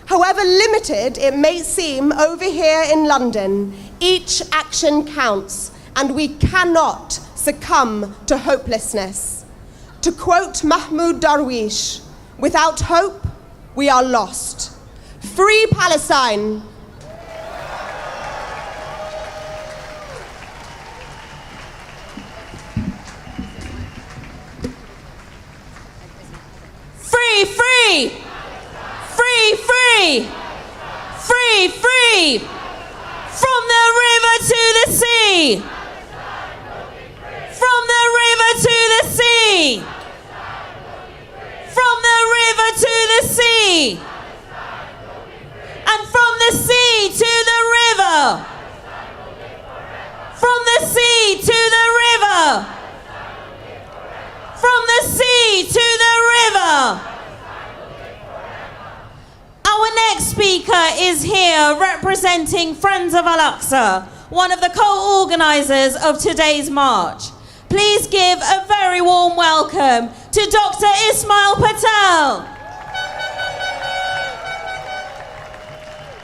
However limited it may seem over here in London, each action counts, and we cannot succumb to hopelessness. To quote Mahmoud Darwish, without hope, we are lost. Free Palestine! Free, free! Free, free! Free, free! From the river to the sea! From the river to the sea! From the river to the sea! And from the sea to the river! From the sea to the river! From the sea to the river! Our next speaker is here representing Friends of Al-Aqsa, one of the co-organisers of today's march. Please give a very warm welcome to Dr. Ismail Patel.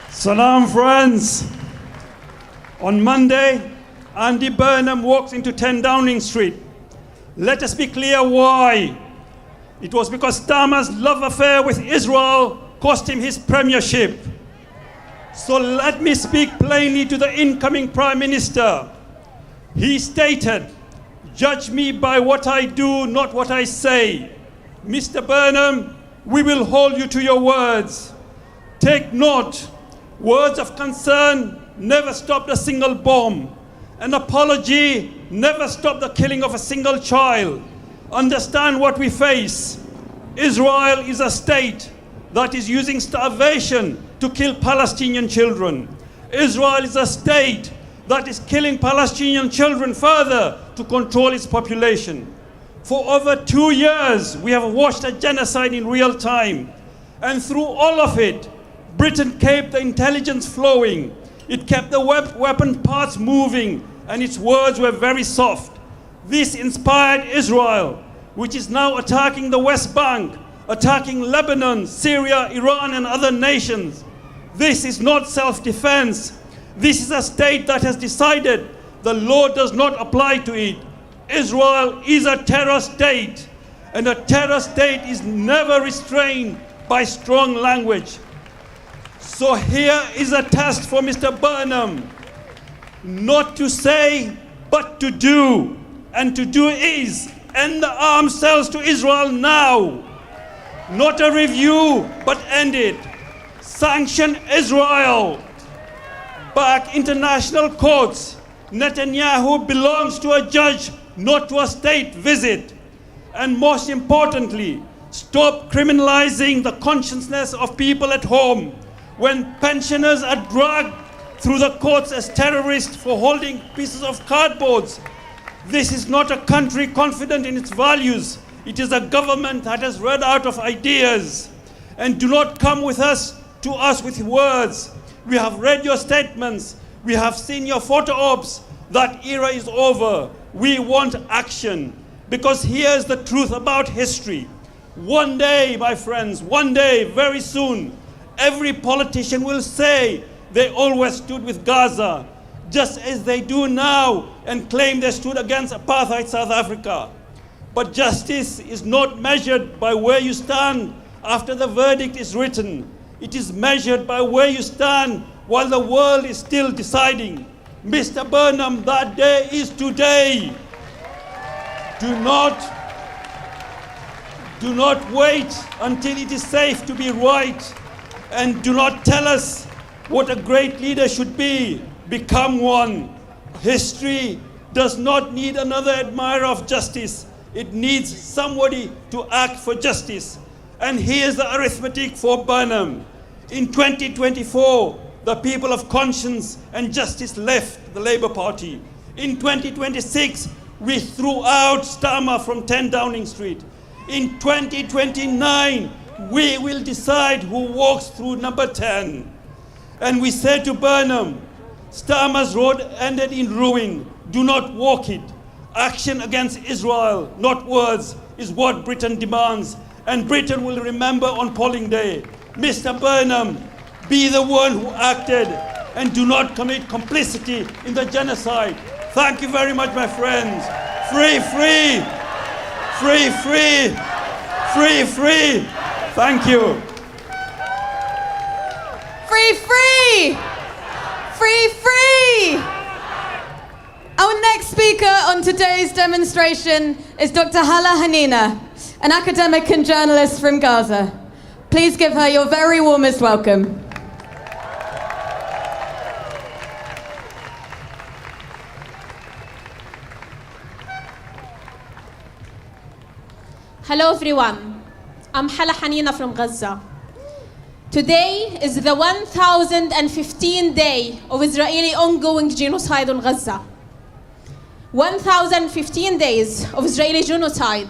Salam, friends. On Monday, Andy Burnham walks into 10 Downing Street. Let us be clear why. It was because Starmer's love affair with Israel cost him his premiership. So let me speak plainly to the incoming Prime Minister. He stated, "Judge me by what I do, not what I say." Mr. Burnham, we will hold you to your words. Take note, words of concern never stopped a single bomb. An apology never stopped the killing of a single child. Understand what we face. Israel is a state that is using starvation to kill Palestinian children. Israel is a state that is killing Palestinian children further to control its population. For over 2 years, we have watched a genocide in real time. And through all of it, Britain kept the intelligence flowing. It kept the weapon parts moving, and its words were very soft. This inspired Israel, which is now attacking the West Bank, attacking Lebanon, Syria, Iran, and other nations. This is not self-defense. This is a state that has decided the law does not apply to it. Israel is a terror state, and a terror state is never restrained by strong language. So here is a test for Mr. Burnham. Not to say, but to do. And to do is end the arms sales to Israel now. Not a review, but end it. Sanction Israel. Back international courts. Netanyahu belongs to a judge, not to a state visit. And most importantly, stop criminalizing the consciousness of people at home. When pensioners are dragged through the courts as terrorists for holding pieces of cardboard. This is not a country confident in its values. It is a government that has run out of ideas. And do not come to us with words. We have read your statements. We have seen your photo ops. That era is over. We want action. Because here's the truth about history. One day, my friends, one day, very soon, every politician will say they always stood with Gaza, just as they do now and claim they stood against apartheid South Africa. But justice is not measured by where you stand after the verdict is written. It is measured by where you stand while the world is still deciding. Mr. Burnham, that day is today. Do not wait until it is safe to be right. And do not tell us what a great leader should be. Become one. History does not need another admirer of justice. It needs somebody to act for justice. And here's the arithmetic for Burnham. In 2024, the people of conscience and justice left the Labour Party. In 2026, we threw out Starmer from 10 Downing Street. In 2029, we will decide who walks through number 10. And we said to Burnham, Starmer's road ended in ruin. Do not walk it. Action against Israel, not words, is what Britain demands. And Britain will remember on polling day. Mr. Burnham, be the one who acted and do not commit complicity in the genocide. Thank you very much, my friends. Free, free, free, free, free, free. Thank you. Free, free! Free, free! Our next speaker on today's demonstration is Dr. Hala Hanina, an academic and journalist from Gaza. Please give her your very warmest welcome. Hello everyone, I'm Hala Hanina from Gaza. Today is the 1015th day of Israeli ongoing genocide on Gaza. 1015 days of Israeli genocide,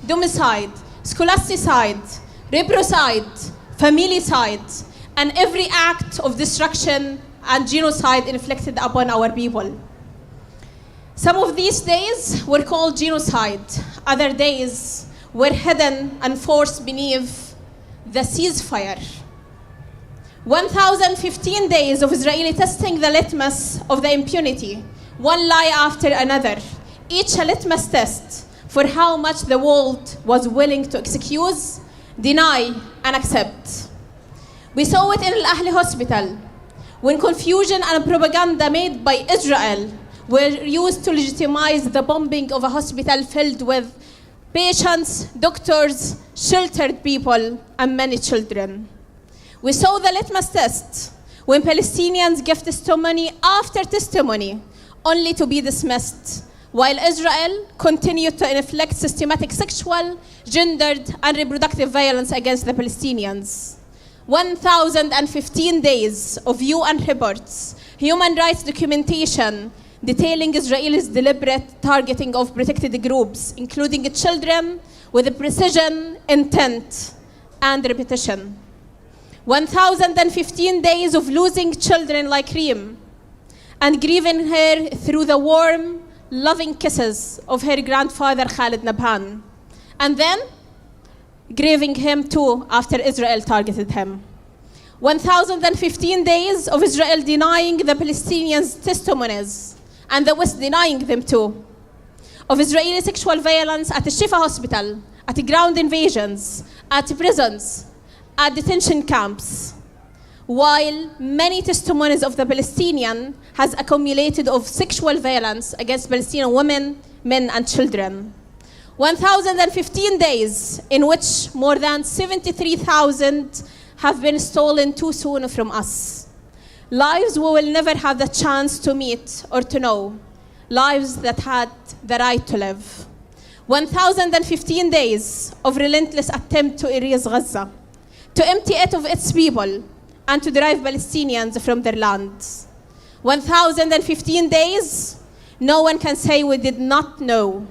domicide, scholasticide, reprocide, familicide, and every act of destruction and genocide inflicted upon our people. Some of these days were called genocide, other days were hidden and forced beneath the ceasefire. 1015 days of Israeli testing the litmus of the impunity, one lie after another, each a litmus test for how much the world was willing to excuse, deny, and accept. We saw it in Al-Ahli hospital, when confusion and propaganda made by Israel were used to legitimize the bombing of a hospital filled with patients, doctors, sheltered people, and many children. We saw the litmus test when Palestinians give testimony after testimony only to be dismissed, while Israel continued to inflict systematic sexual, gendered, and reproductive violence against the Palestinians. 1015 days of UN reports, human rights documentation, detailing Israel's deliberate targeting of protected groups, including children, with precision, intent, and repetition. 1015 days of losing children like Reem, and grieving her through the warm, loving kisses of her grandfather Khalid Nabhan, and then grieving him too after Israel targeted him. 1015 days of Israel denying the Palestinians testimonies, and the West denying them too, of Israeli sexual violence at the Shifa hospital, at ground invasions, at prisons, at detention camps, while many testimonies of the Palestinian has accumulated of sexual violence against Palestinian women, men, and children. 1015 days in which more than 73,000 have been stolen too soon from us. Lives we will never have the chance to meet or to know. Lives that had the right to live. 1015 days of relentless attempt to erase Gaza, to empty it of its people, and to drive Palestinians from their lands. 1015 days, no one can say we did not know.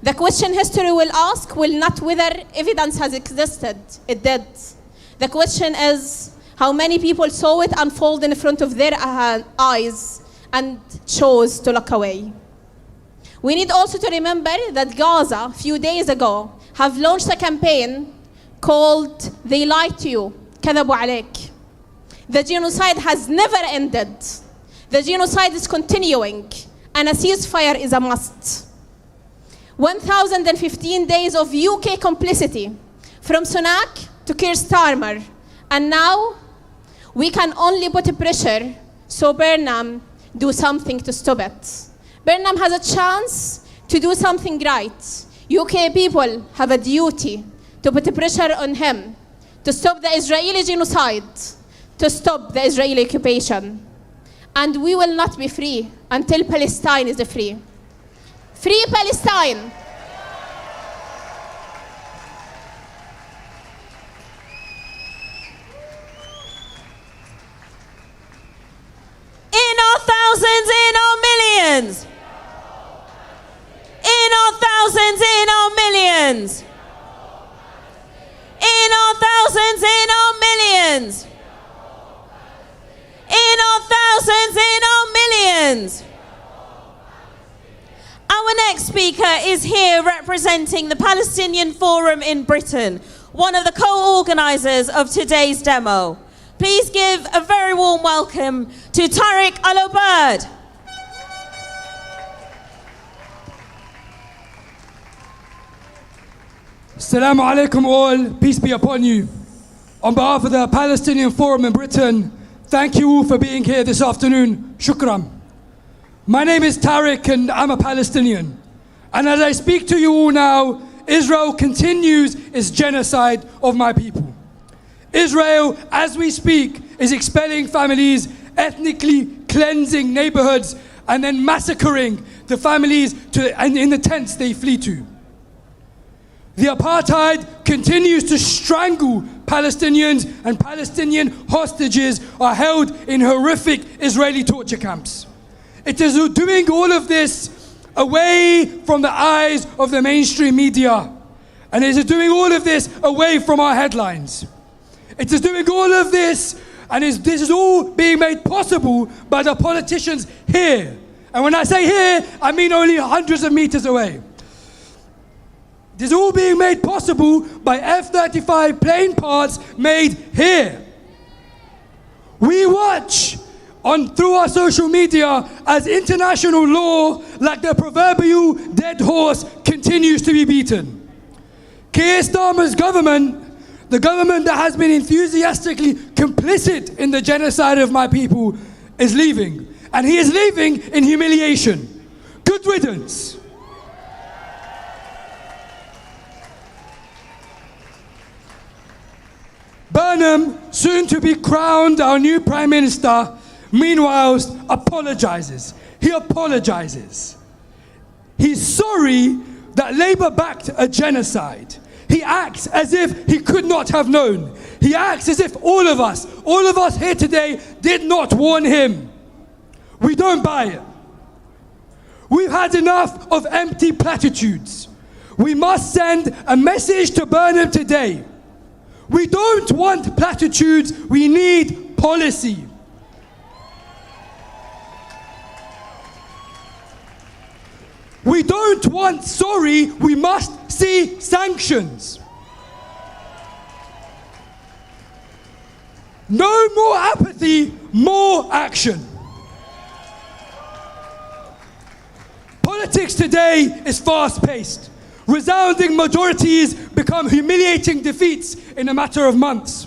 The question history will ask will not whether evidence has existed, it did. The question is how many people saw it unfold in front of their eyes and chose to look away. We need also to remember that Gaza, a few days ago, have launched a campaign called They Lied to You, كذبوا عليك. The genocide has never ended. The genocide is continuing, and a ceasefire is a must. 1015 days of UK complicity, from Sunak to Keir Starmer, and now we can only put pressure so Burnham do something to stop it. Burnham has a chance to do something right. UK people have a duty to put pressure on him to stop the Israeli genocide, to stop the Israeli occupation. And we will not be free until Palestine is free. Free Palestine! millions, in our thousands, in our millions. Our next speaker is here representing the Palestinian Forum in Britain, one of the co-organisers of today's demo. Please give a very warm welcome to Tariq Al-Obad. Assalamu alaikum all, peace be upon you. On behalf of the Palestinian Forum in Britain, thank you all for being here this afternoon. Shukran. My name is Tariq and I'm a Palestinian. And as I speak to you all now, Israel continues its genocide of my people. Israel, as we speak, is expelling families, ethnically cleansing neighborhoods, and then massacring the families in the tents they flee to. The apartheid continues to strangle Palestinians, and Palestinian hostages are held in horrific Israeli torture camps. It is doing all of this away from the eyes of the mainstream media. And it is doing all of this away from our headlines. It is doing all of this, and this is all being made possible by the politicians here. And when I say here, I mean only hundreds of meters away. This is all being made possible by F-35 plane parts made here. We watch through our social media as international law, like the proverbial dead horse, continues to be beaten. Keir Starmer's government, the government that has been enthusiastically complicit in the genocide of my people, is leaving. And he is leaving in humiliation. Good riddance. Burnham, soon to be crowned our new Prime Minister, meanwhile apologizes. He apologizes. He's sorry that Labour backed a genocide. He acts as if he could not have known. He acts as if all of us here today did not warn him. We don't buy it. We've had enough of empty platitudes. We must send a message to Burnham today. We don't want platitudes, we need policy. We don't want sorry, we must see sanctions. No more apathy, more action. Politics today is fast-paced. Resounding majorities become humiliating defeats in a matter of months,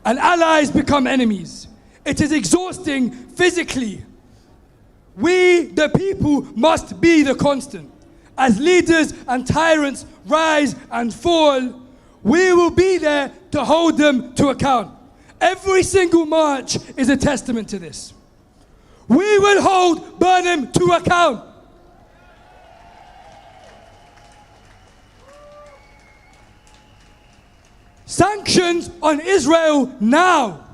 and allies become enemies. It is exhausting physically. We, the people, must be the constant. As leaders and tyrants rise and fall, we will be there to hold them to account. Every single march is a testament to this. We will hold Burnham to account. Sanctions on Israel now.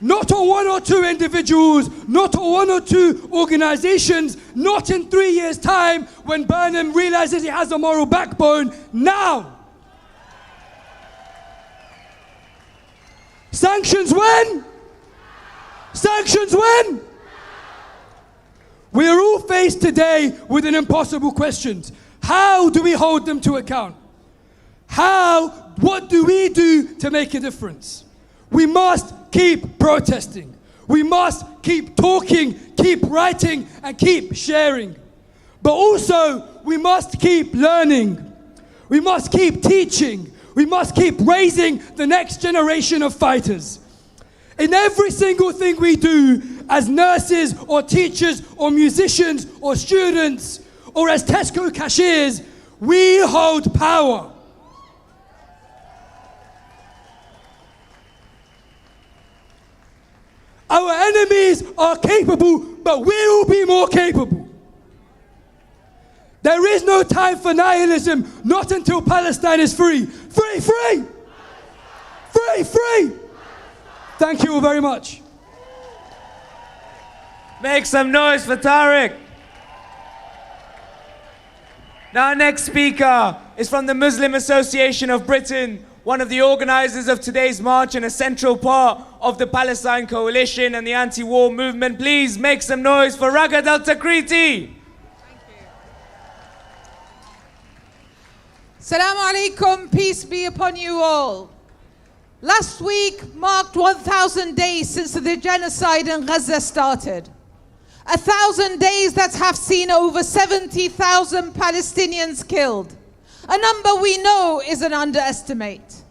Not on one or two individuals, not on one or two organizations, not in 3 years' time when Burnham realizes he has a moral backbone. Now! Sanctions when? Sanctions when? We are all faced today with an impossible question. How do we hold them to account? What do we do to make a difference? We must keep protesting. We must keep talking, keep writing, and keep sharing. But also, we must keep learning. We must keep teaching. We must keep raising the next generation of fighters. In every single thing we do, as nurses or teachers or musicians or students, or as Tesco cashiers, we hold power. Our enemies are capable, but we will be more capable. There is no time for nihilism, not until Palestine is free. Free, free! Free, free! Thank you all very much. Make some noise for Tariq. Now, our next speaker is from the Muslim Association of Britain, one of the organisers of today's march and a central part of the Palestine Coalition and the anti-war movement. Please make some noise for Ragad Al-Takriti. Assalamu alaikum, peace be upon you all. Last week marked 1,000 days since the genocide in Gaza started. 1,000 days that have seen over 70,000 Palestinians killed. A number we know is an underestimate.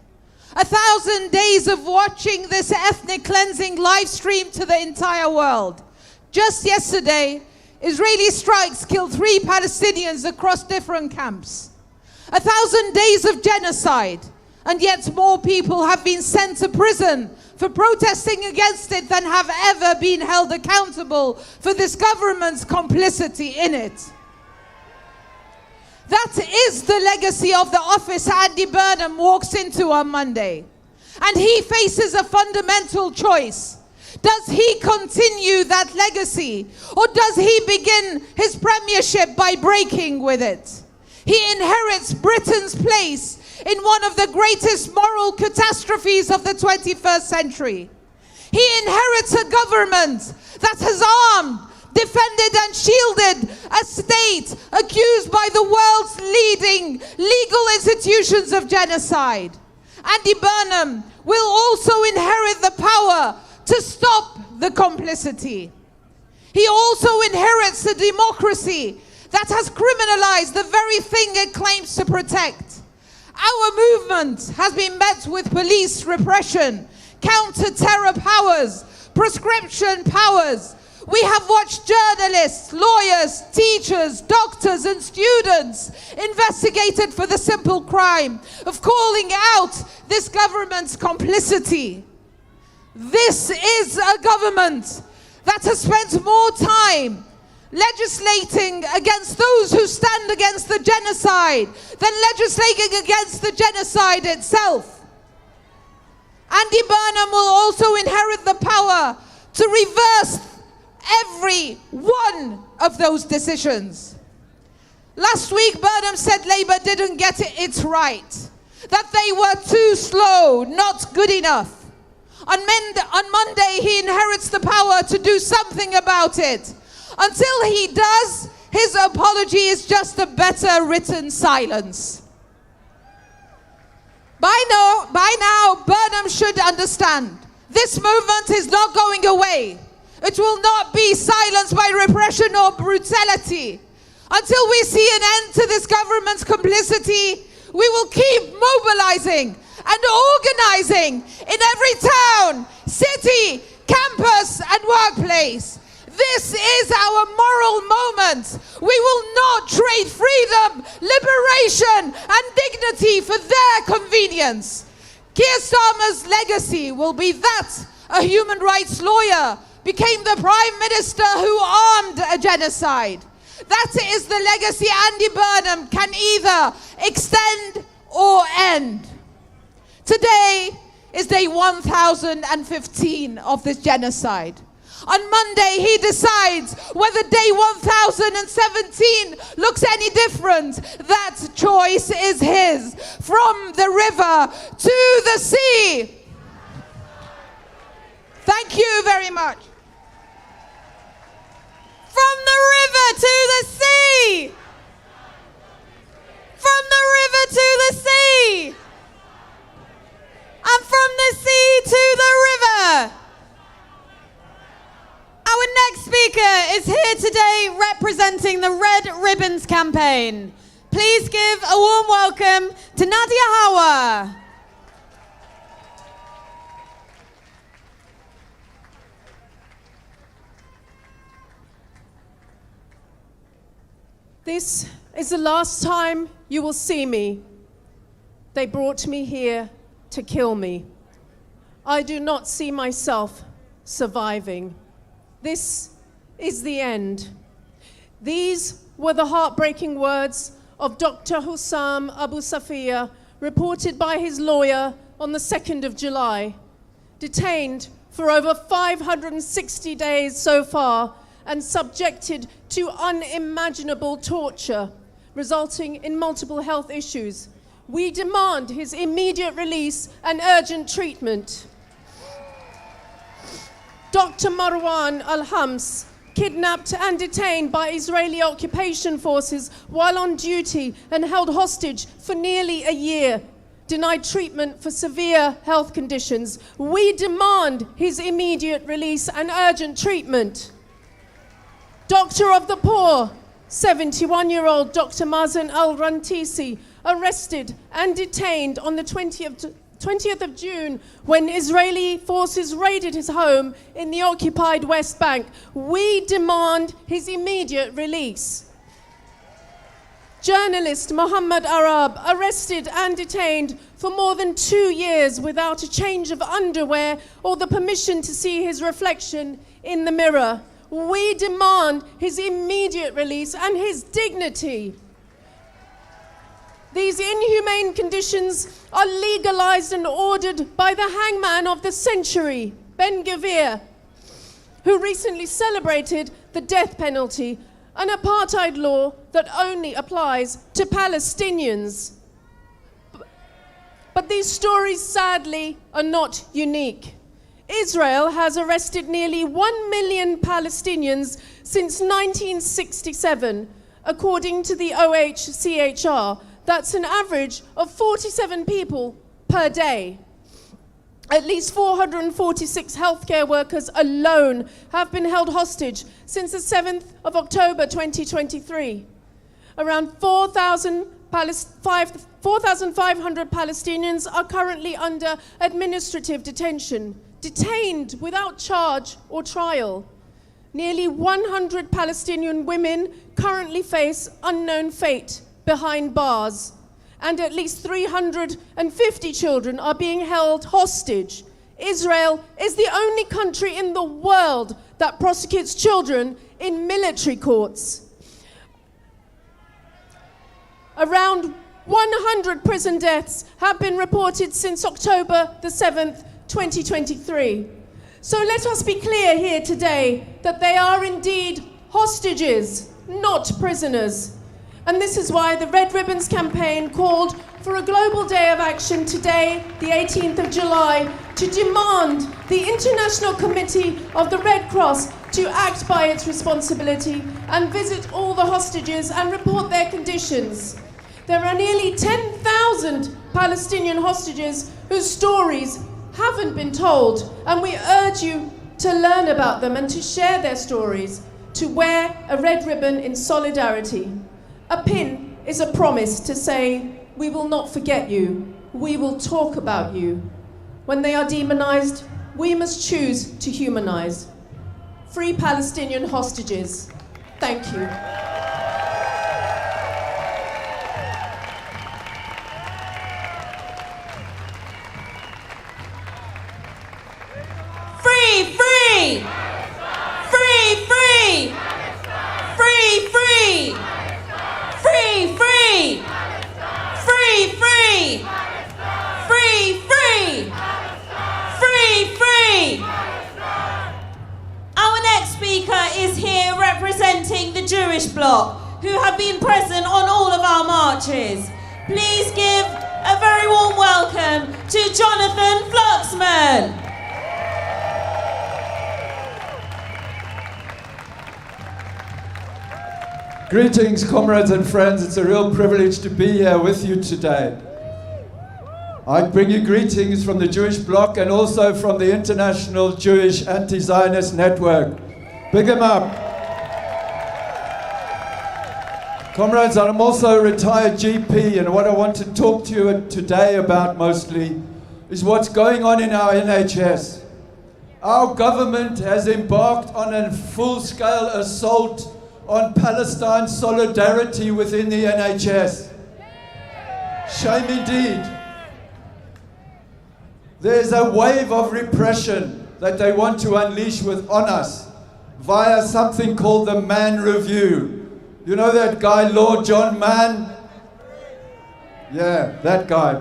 1,000 days of watching this ethnic cleansing live stream to the entire world. Just yesterday, Israeli strikes killed 3 Palestinians across different camps. 1,000 days of genocide, and yet more people have been sent to prison for protesting against it than have ever been held accountable for this government's complicity in it. That is the legacy of the office Andy Burnham walks into on Monday. And he faces a fundamental choice. Does he continue that legacy, or does he begin his premiership by breaking with it? He inherits Britain's place in one of the greatest moral catastrophes of the 21st century. He inherits a government that has armed, defended and shielded a state accused by the world's leading legal institutions of genocide. Andy Burnham will also inherit the power to stop the complicity. He also inherits a democracy that has criminalized the very thing it claims to protect. Our movement has been met with police repression, counter-terror powers, prescription powers. We have watched journalists, lawyers, teachers, doctors and students investigated for the simple crime of calling out this government's complicity. This is a government that has spent more time legislating against those who stand against the genocide than legislating against the genocide itself. Andy Burnham will also inherit the power to reverse every one of those decisions. Last week, Burnham said Labour didn't get it right, that they were too slow, not good enough. On Monday, he inherits the power to do something about it. Until he does, his apology is just a better written silence. By now, Burnham should understand this movement is not going away. It will not be silenced by repression or brutality. Until we see an end to this government's complicity, we will keep mobilizing and organizing in every town, city, campus, and workplace. This is our moral moment. We will not trade freedom, liberation, and dignity for their convenience. Keir Starmer's legacy will be that a human rights lawyer became the prime minister who armed a genocide. That is the legacy Andy Burnham can either extend or end. Today is day 1015 of this genocide. On Monday, he decides whether day 1017 looks any different. That choice is his. From the river to the sea. Thank you very much. From the river to the sea. From the river to the sea. And from the sea to the river. Our next speaker is here today representing the Red Ribbons campaign. Please give a warm welcome to Nadia Hawa. This is the last time you will see me. They brought me here to kill me. I do not see myself surviving. This is the end. These were the heartbreaking words of Dr. Husam Abu Safiya, reported by his lawyer on the 2nd of July. Detained for over 560 days so far and subjected to unimaginable torture, resulting in multiple health issues. We demand his immediate release and urgent treatment. Dr. Marwan Al-Hams, kidnapped and detained by Israeli occupation forces while on duty and held hostage for nearly a year, denied treatment for severe health conditions. We demand his immediate release and urgent treatment. Doctor of the Poor, 71-year-old Dr. Mazen Al-Rantisi, arrested and detained on the 20th of June when Israeli forces raided his home in the occupied West Bank. We demand his immediate release. Journalist Muhammad Arab, arrested and detained for more than 2 years without a change of underwear or the permission to see his reflection in the mirror. We demand his immediate release and his dignity. These inhumane conditions are legalized and ordered by the hangman of the century, Ben Gvir, who recently celebrated the death penalty, an apartheid law that only applies to Palestinians. But these stories, sadly, are not unique. Israel has arrested nearly 1 million Palestinians since 1967, according to the OHCHR. That's an average of 47 people per day. At least 446 healthcare workers alone have been held hostage since the 7th of October 2023. Around 4,500 Palestinians are currently under administrative detention, detained without charge or trial. Nearly 100 Palestinian women currently face unknown fate behind bars, and at least 350 children are being held hostage. Israel is the only country in the world that prosecutes children in military courts. Around 100 prison deaths have been reported since October the 7th, 2023. So let us be clear here today that they are indeed hostages, not prisoners. And this is why the Red Ribbons campaign called for a global day of action today, the 18th of July, to demand the International Committee of the Red Cross to act by its responsibility and visit all the hostages and report their conditions. There are nearly 10,000 Palestinian hostages whose stories haven't been told, and we urge you to learn about them and to share their stories, to wear a red ribbon in solidarity. A pin is a promise to say, we will not forget you, we will talk about you. When they are demonized, we must choose to humanize. Free Palestinian hostages. Thank you. Free, free! Free, free! Free, free! Free, free! Free, free! Free, free! Free, free! Our next speaker is here representing the Jewish bloc, who have been present on all of our marches. Please give a very warm welcome to Jonathan Fluxman. Greetings, comrades and friends. It's a real privilege to be here with you today. I bring you greetings from the Jewish bloc and also from the International Jewish Anti-Zionist Network. Big 'em up. Comrades, I'm also a retired GP, and what I want to talk to you today about mostly is what's going on in our NHS. Our government has embarked on a full-scale assault on Palestine solidarity within the NHS. Shame indeed. There's a wave of repression that they want to unleash on us via something called the Mann Review. You know that guy, Lord John Mann? Yeah, that guy.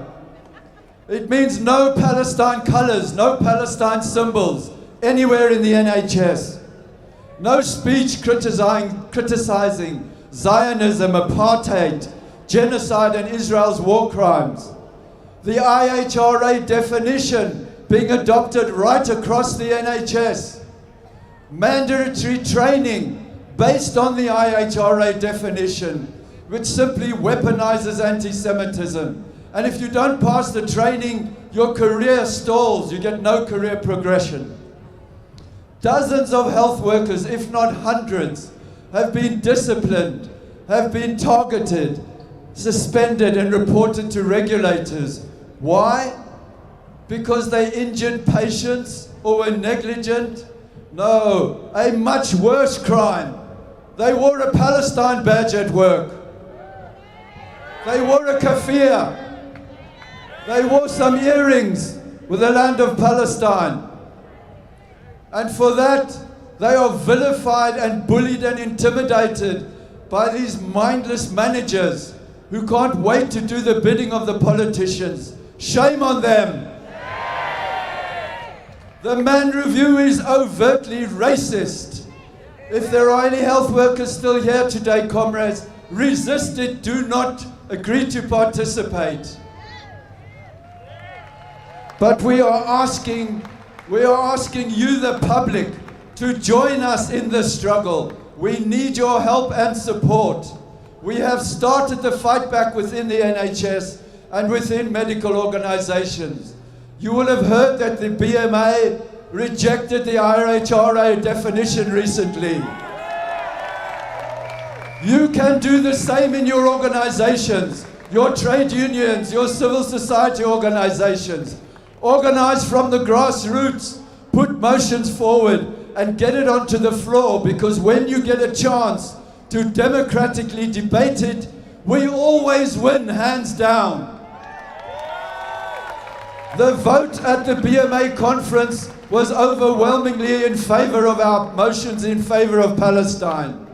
It means no Palestine colors, no Palestine symbols anywhere in the NHS. No speech criticizing Zionism, apartheid, genocide and Israel's war crimes. The IHRA definition being adopted right across the NHS. Mandatory training based on the IHRA definition, which simply weaponizes anti-Semitism. And if you don't pass the training, your career stalls, you get no career progression. Dozens of health workers, if not hundreds, have been disciplined, have been targeted, suspended and reported to regulators. Why? Because they injured patients or were negligent? No, a much worse crime. They wore a Palestine badge at work. They wore a keffiyeh. They wore some earrings with the land of Palestine. And for that, they are vilified and bullied and intimidated by these mindless managers who can't wait to do the bidding of the politicians. Shame on them. The Man Review is overtly racist. If there are any health workers still here today, comrades, resist it, do not agree to participate. But we are asking you, the public, to join us in this struggle. We need your help and support. We have started the fight back within the NHS and within medical organizations. You will have heard that the BMA rejected the IHRA definition recently. You can do the same in your organizations, your trade unions, your civil society organizations. Organize from the grassroots, put motions forward and get it onto the floor, because when you get a chance to democratically debate it, we always win, hands down. The vote at the BMA conference was overwhelmingly in favor of our motions in favor of Palestine.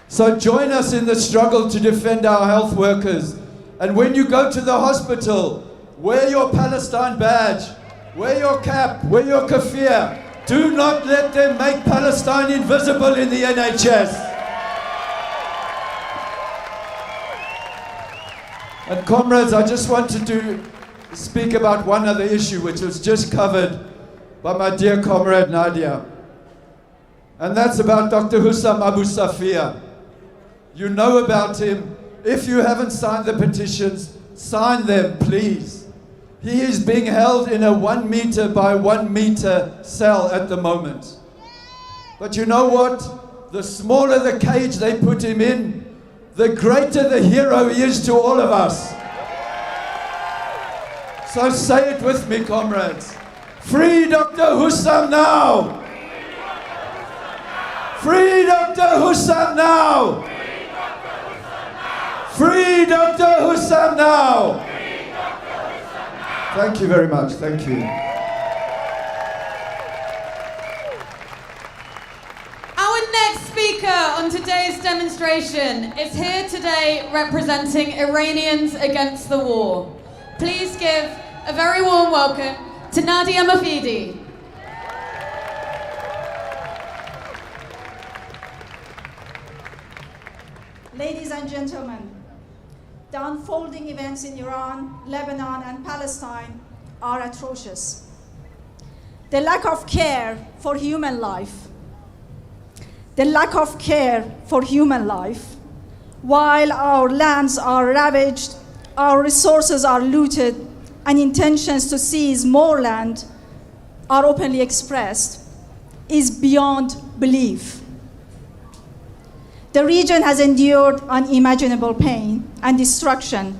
So join us in the struggle to defend our health workers. And when you go to the hospital, wear your Palestine badge, wear your cap, wear your keffiyeh. Do not let them make Palestine invisible in the NHS. And comrades, I just wanted to speak about one other issue which was just covered by my dear comrade Nadia. And that's about Dr. Husam Abu Safia. You know about him. If you haven't signed the petitions, sign them, please. He is being held in a 1 meter by 1 meter cell at the moment. But you know what? The smaller the cage they put him in, the greater the hero he is to all of us. So say it with me, comrades. Free Dr. Husam now! Free Dr. Husam now! Free Dr. Husam now! Thank you very much. Thank you. Our next speaker on today's demonstration is here today representing Iranians against the war. Please give a very warm welcome to Nadia Mufidi. Ladies and gentlemen, the unfolding events in Iran, Lebanon, and Palestine are atrocious. The lack of care for human life. The lack of care for human life. While our lands are ravaged, our resources are looted, and intentions to seize more land are openly expressed, is beyond belief. The region has endured unimaginable pain and destruction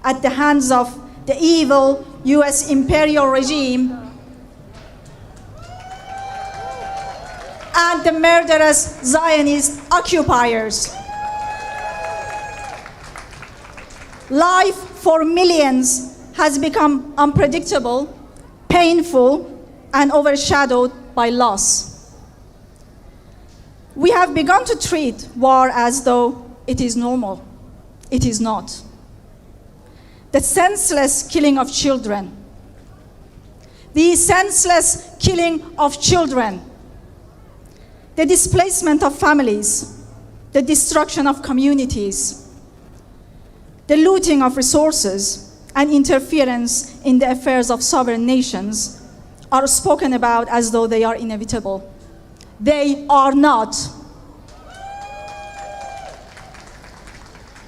at the hands of the evil US imperial regime and the murderous Zionist occupiers. Life for millions has become unpredictable, painful, and overshadowed by loss. We have begun to treat war as though it is normal. It is not. The senseless killing of children. The senseless killing of children. The displacement of families. the destruction of communities, the looting of resources, and interference in the affairs of sovereign nations are spoken about as though they are inevitable. They are not.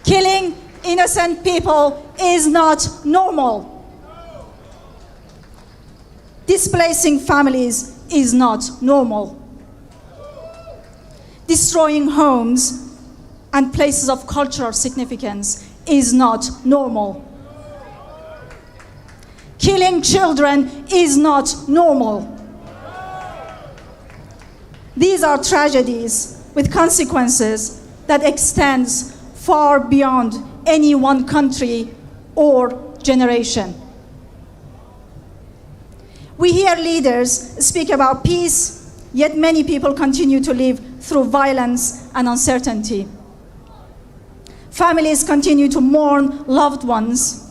Killing innocent people is not normal. Displacing families is not normal. Destroying homes and places of cultural significance is not normal. Killing children is not normal. These are tragedies with consequences that extends far beyond any one country or generation. We hear leaders speak about peace, yet many people continue to live through violence and uncertainty. Families continue to mourn loved ones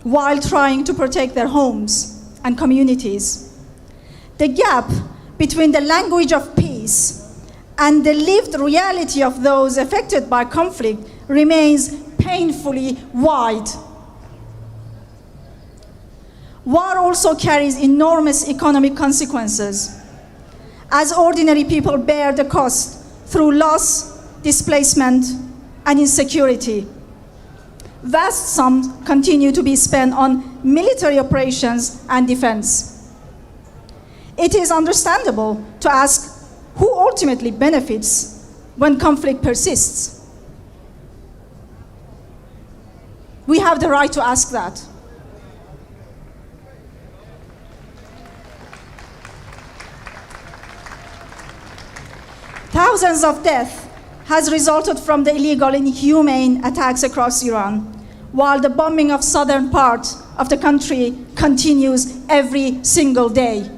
while trying to protect their homes and communities. The gap between the language of peace and the lived reality of those affected by conflict remains painfully wide. War also carries enormous economic consequences, as ordinary people bear the cost through loss, displacement, and insecurity. Vast sums continue to be spent on military operations and defense. It is understandable to ask who ultimately benefits when conflict persists. We have the right to ask that. Thousands of deaths has resulted from the illegal and inhumane attacks across Iran, while the bombing of southern part of the country continues every single day.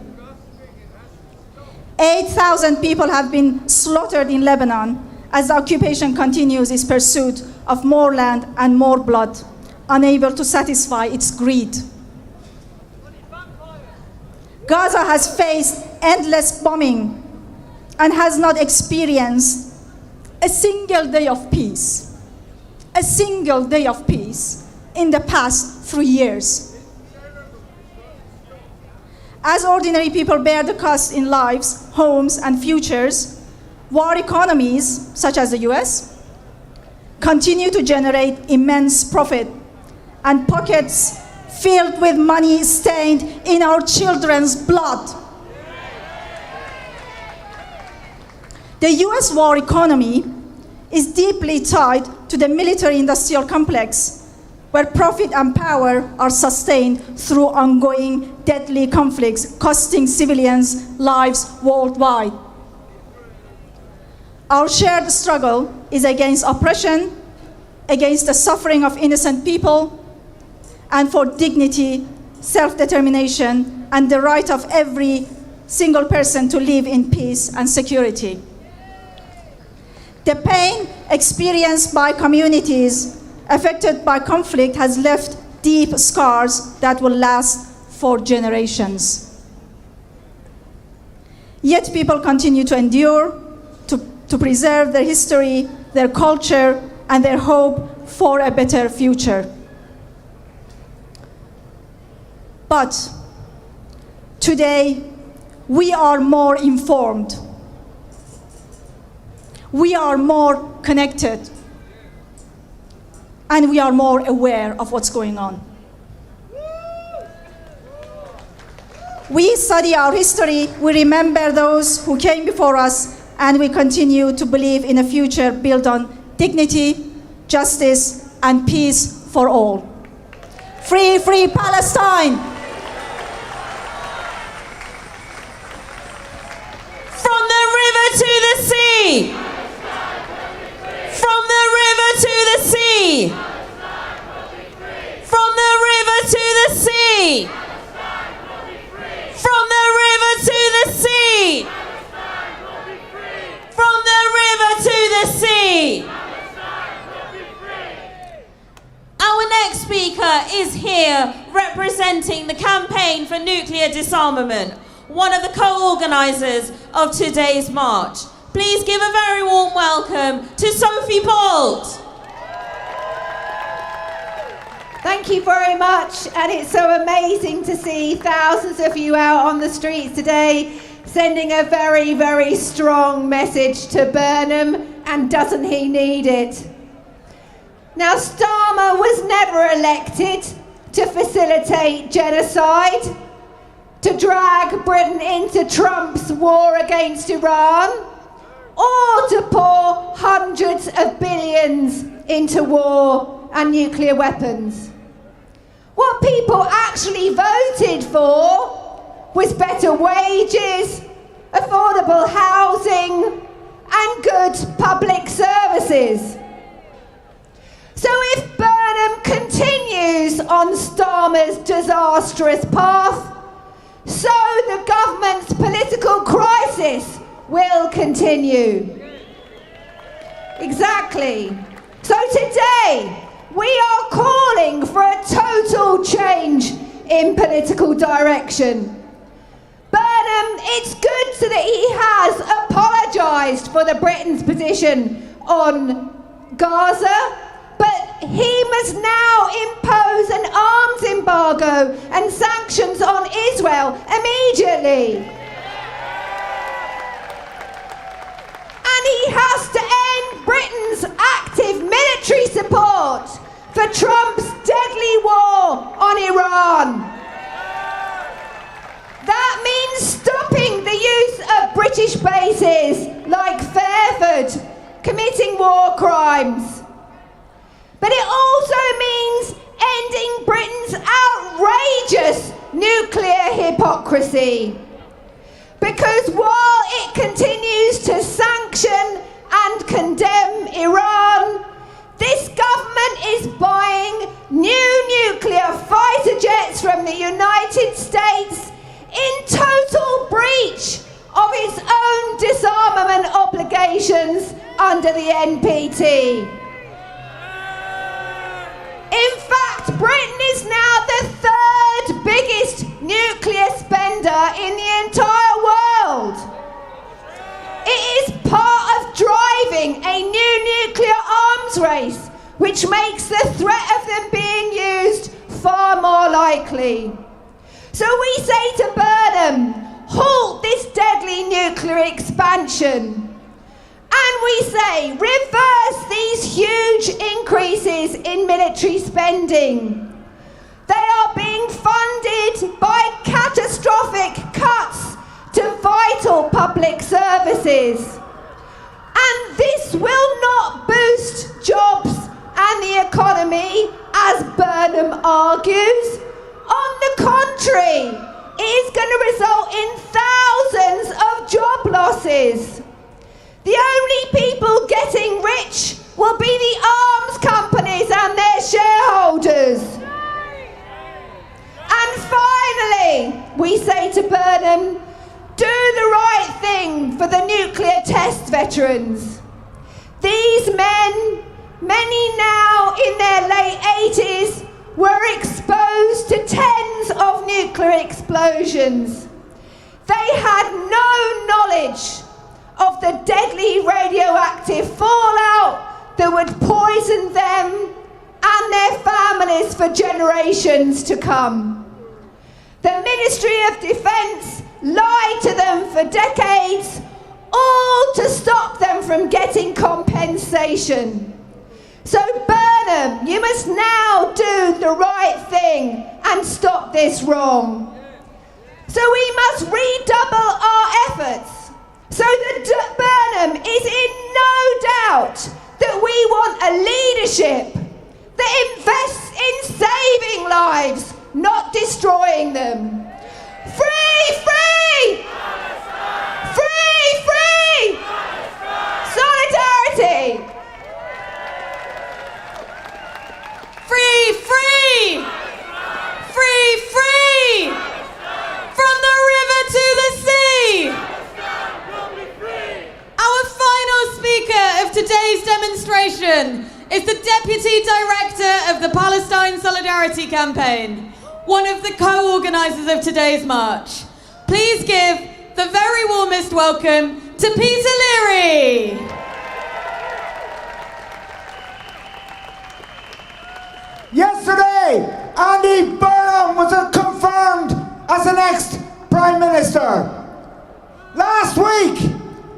8,000 people have been slaughtered in Lebanon as the occupation continues its pursuit of more land and more blood, unable to satisfy its greed. Gaza has faced endless bombing and has not experienced a single day of peace, in the past 3 years. As ordinary people bear the cost in lives, homes, and futures, war economies, such as the US, continue to generate immense profit, and pockets filled with money stained in our children's blood. The US war economy is deeply tied to the military-industrial complex, where profit and power are sustained through ongoing deadly conflicts, costing civilians lives worldwide. Our shared struggle is against oppression, against the suffering of innocent people, and for dignity, self-determination, and the right of every single person to live in peace and security. The pain experienced by communities affected by conflict has left deep scars that will last for generations. Yet people continue to endure, to preserve their history, their culture, and their hope for a better future. But today, we are more informed. We are more connected. And we are more aware of what's going on. We study our history, we remember those who came before us, and we continue to believe in a future built on dignity, justice, and peace for all. Free, free Palestine! From the river to the sea! From the river to the sea! From the river to the sea! From the river to the sea! From the river to the sea! Our next speaker is here representing the Campaign for Nuclear Disarmament, one of the co-organisers of today's march. Please give a very warm welcome to Sophie Bolt. Thank you very much, and it's so amazing to see thousands of you out on the streets today, sending a very, very strong message to Burnham, and doesn't he need it? Now, Starmer was never elected to facilitate genocide, to drag Britain into Trump's war against Iran, or to pour hundreds of billions into war and nuclear weapons. What people actually voted for was better wages, affordable housing, and good public services. So if Burnham continues on Starmer's disastrous path, so the government's political crisis will continue. Exactly. So today, we are calling for a total change in political direction. Burnham, it's good that he has apologised for the Britain's position on Gaza, but he must now impose an arms embargo and sanctions on Israel immediately. And he has to end Britain's active military support for Trump's deadly war on Iran. That means stopping the use of British bases like Fairford committing war crimes. But it also means ending Britain's outrageous nuclear hypocrisy. Because while it continues to sanction and condemn Iran, this government is buying new nuclear fighter jets from the United States in total breach of its own disarmament obligations under the NPT. In fact, Britain is now the third biggest nuclear spender in the entire world. It is part of driving a new nuclear arms race, which makes the threat of them being used far more likely. So we say to Burnham, halt this deadly nuclear expansion. And we say, reverse these huge increases in military spending. They are being funded by catastrophic cuts to vital public services. And this will not boost jobs and the economy, as Burnham argues. On the contrary, it is going to result in thousands of job losses. The only people getting rich will be the arms companies and their shareholders. And finally, we say to Burnham, do the right thing for the nuclear test veterans. These men, many now in their late 80s, were exposed to tens of nuclear explosions. They had no knowledge of the deadly radioactive fallout that would poison them and their families for generations to come. The Ministry of Defence lied to them for decades, all to stop them from getting compensation. So Burnham, you must now do the right thing and stop this wrong. So we must redouble our efforts so that Burnham is in no doubt that we want a leadership that invests in saving lives, not destroying them. Free, free! Free, free! Solidarity! Free, free! Free, free! From the river to the sea! Our final speaker of today's demonstration is the Deputy Director of the Palestine Solidarity Campaign, one of the co-organisers of today's march. Please give the very warmest welcome to Peter Leary. Yesterday, Andy Burnham was confirmed as the next Prime Minister. Last week,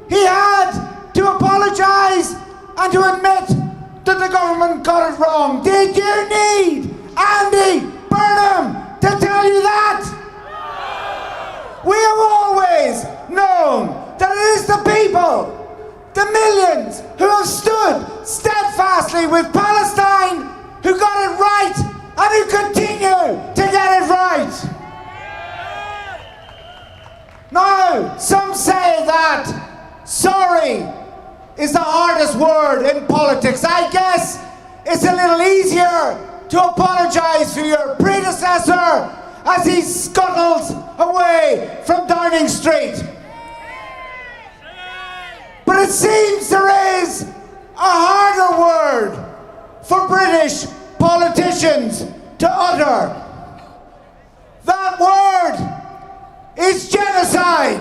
he had to apologise and to admit that the government got it wrong. Did you need Andy Burnham to tell you that? We have always known that it is the people, the millions who have stood steadfastly with Palestine, who got it right and who continue to get it right. Now, some say that sorry is the hardest word in politics. I guess it's a little easier to apologise for your predecessor as he scuttles away from Downing Street. But it seems there is a harder word for British politicians to utter. That word is genocide.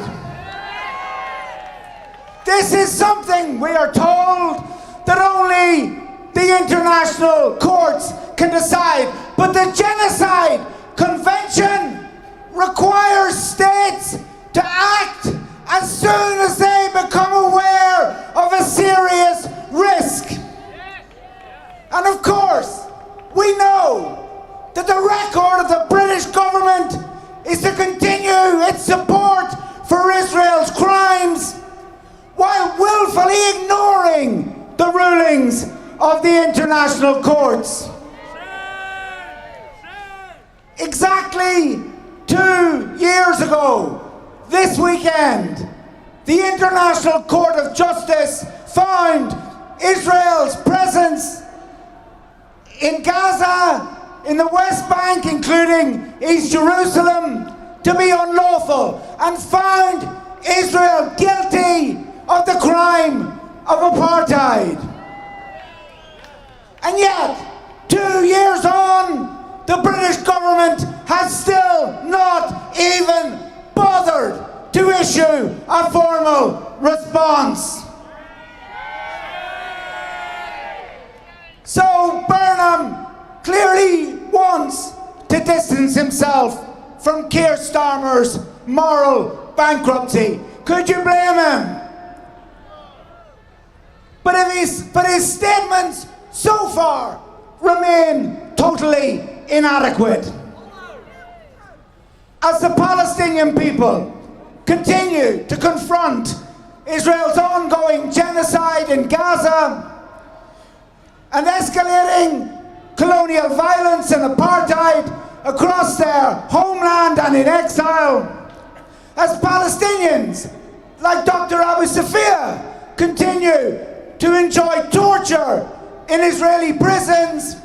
This is something we are told that only the international courts can decide. But the Genocide Convention requires states to act as soon as they become aware of a serious risk. And of course, we know that the record of the British government is to continue its support for Israel's crimes while willfully ignoring the rulings of the international courts. Exactly 2 years ago, this weekend, the International Court of Justice found Israel's presence in Gaza, in the West Bank, including East Jerusalem, to be unlawful, and found Israel guilty of the crime of apartheid. And yet, 2 years on, the British government has still not even bothered to issue a formal response. So Burnham clearly wants to distance himself from Keir Starmer's moral bankruptcy. Could you blame him? But his statements so far remain totally inadequate. As the Palestinian people continue to confront Israel's ongoing genocide in Gaza and escalating colonial violence and apartheid across their homeland and in exile, as Palestinians like Dr. Abu Safia continue to enjoy torture in Israeli prisons,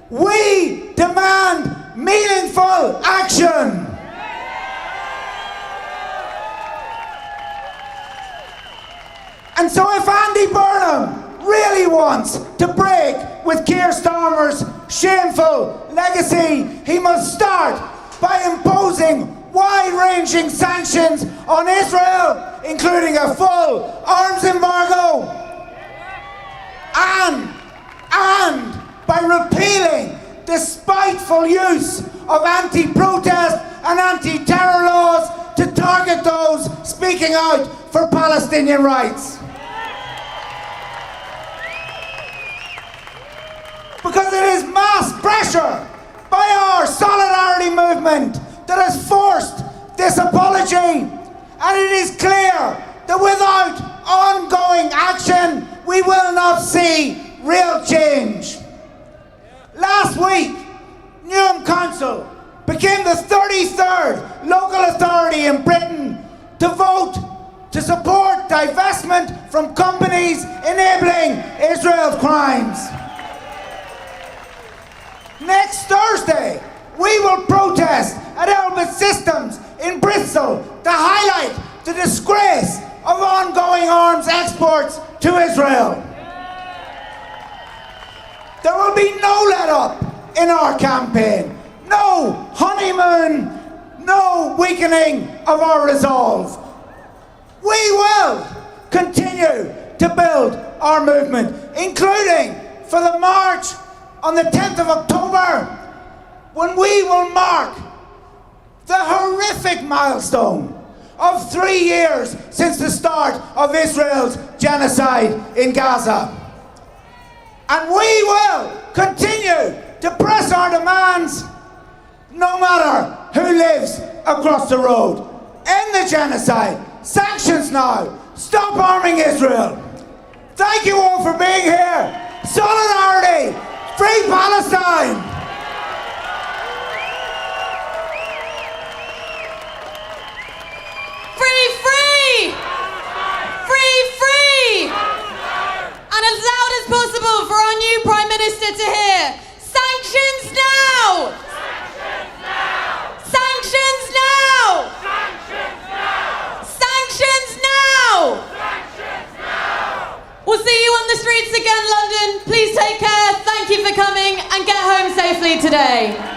we demand meaningful action. And so if Andy Burnham really wants to break with Keir Starmer's shameful legacy, he must start by imposing wide-ranging sanctions on Israel, including a full arms embargo, and by repealing the spiteful use of anti-protest and anti-terror laws to target those speaking out for Palestinian rights. Because it is mass pressure by our solidarity movement that has forced this apology, and it is clear that without ongoing action, we will not see real change. Last week, Newham Council became the 33rd local authority in Britain to vote to support divestment from companies enabling Israel's crimes. Next Thursday, we will protest at Elbit Systems in Bristol to highlight the disgrace of ongoing arms exports to Israel. There will be no let-up in our campaign, no honeymoon, no weakening of our resolve. We will continue to build our movement, including for the march on the 10th of October, when we will mark the horrific milestone of 3 years since the start of Israel's genocide in Gaza. And we will continue to press our demands no matter who lives across the road. End the genocide. Sanctions now. Stop arming Israel. Thank you all for being here. Solidarity. Free Palestine. Free, free! Free, free! And as loud as possible for our new Prime Minister to hear. Sanctions now! Sanctions now! Sanctions now! We'll see you on the streets again, London. Please take care. Thank you for coming and get home safely today.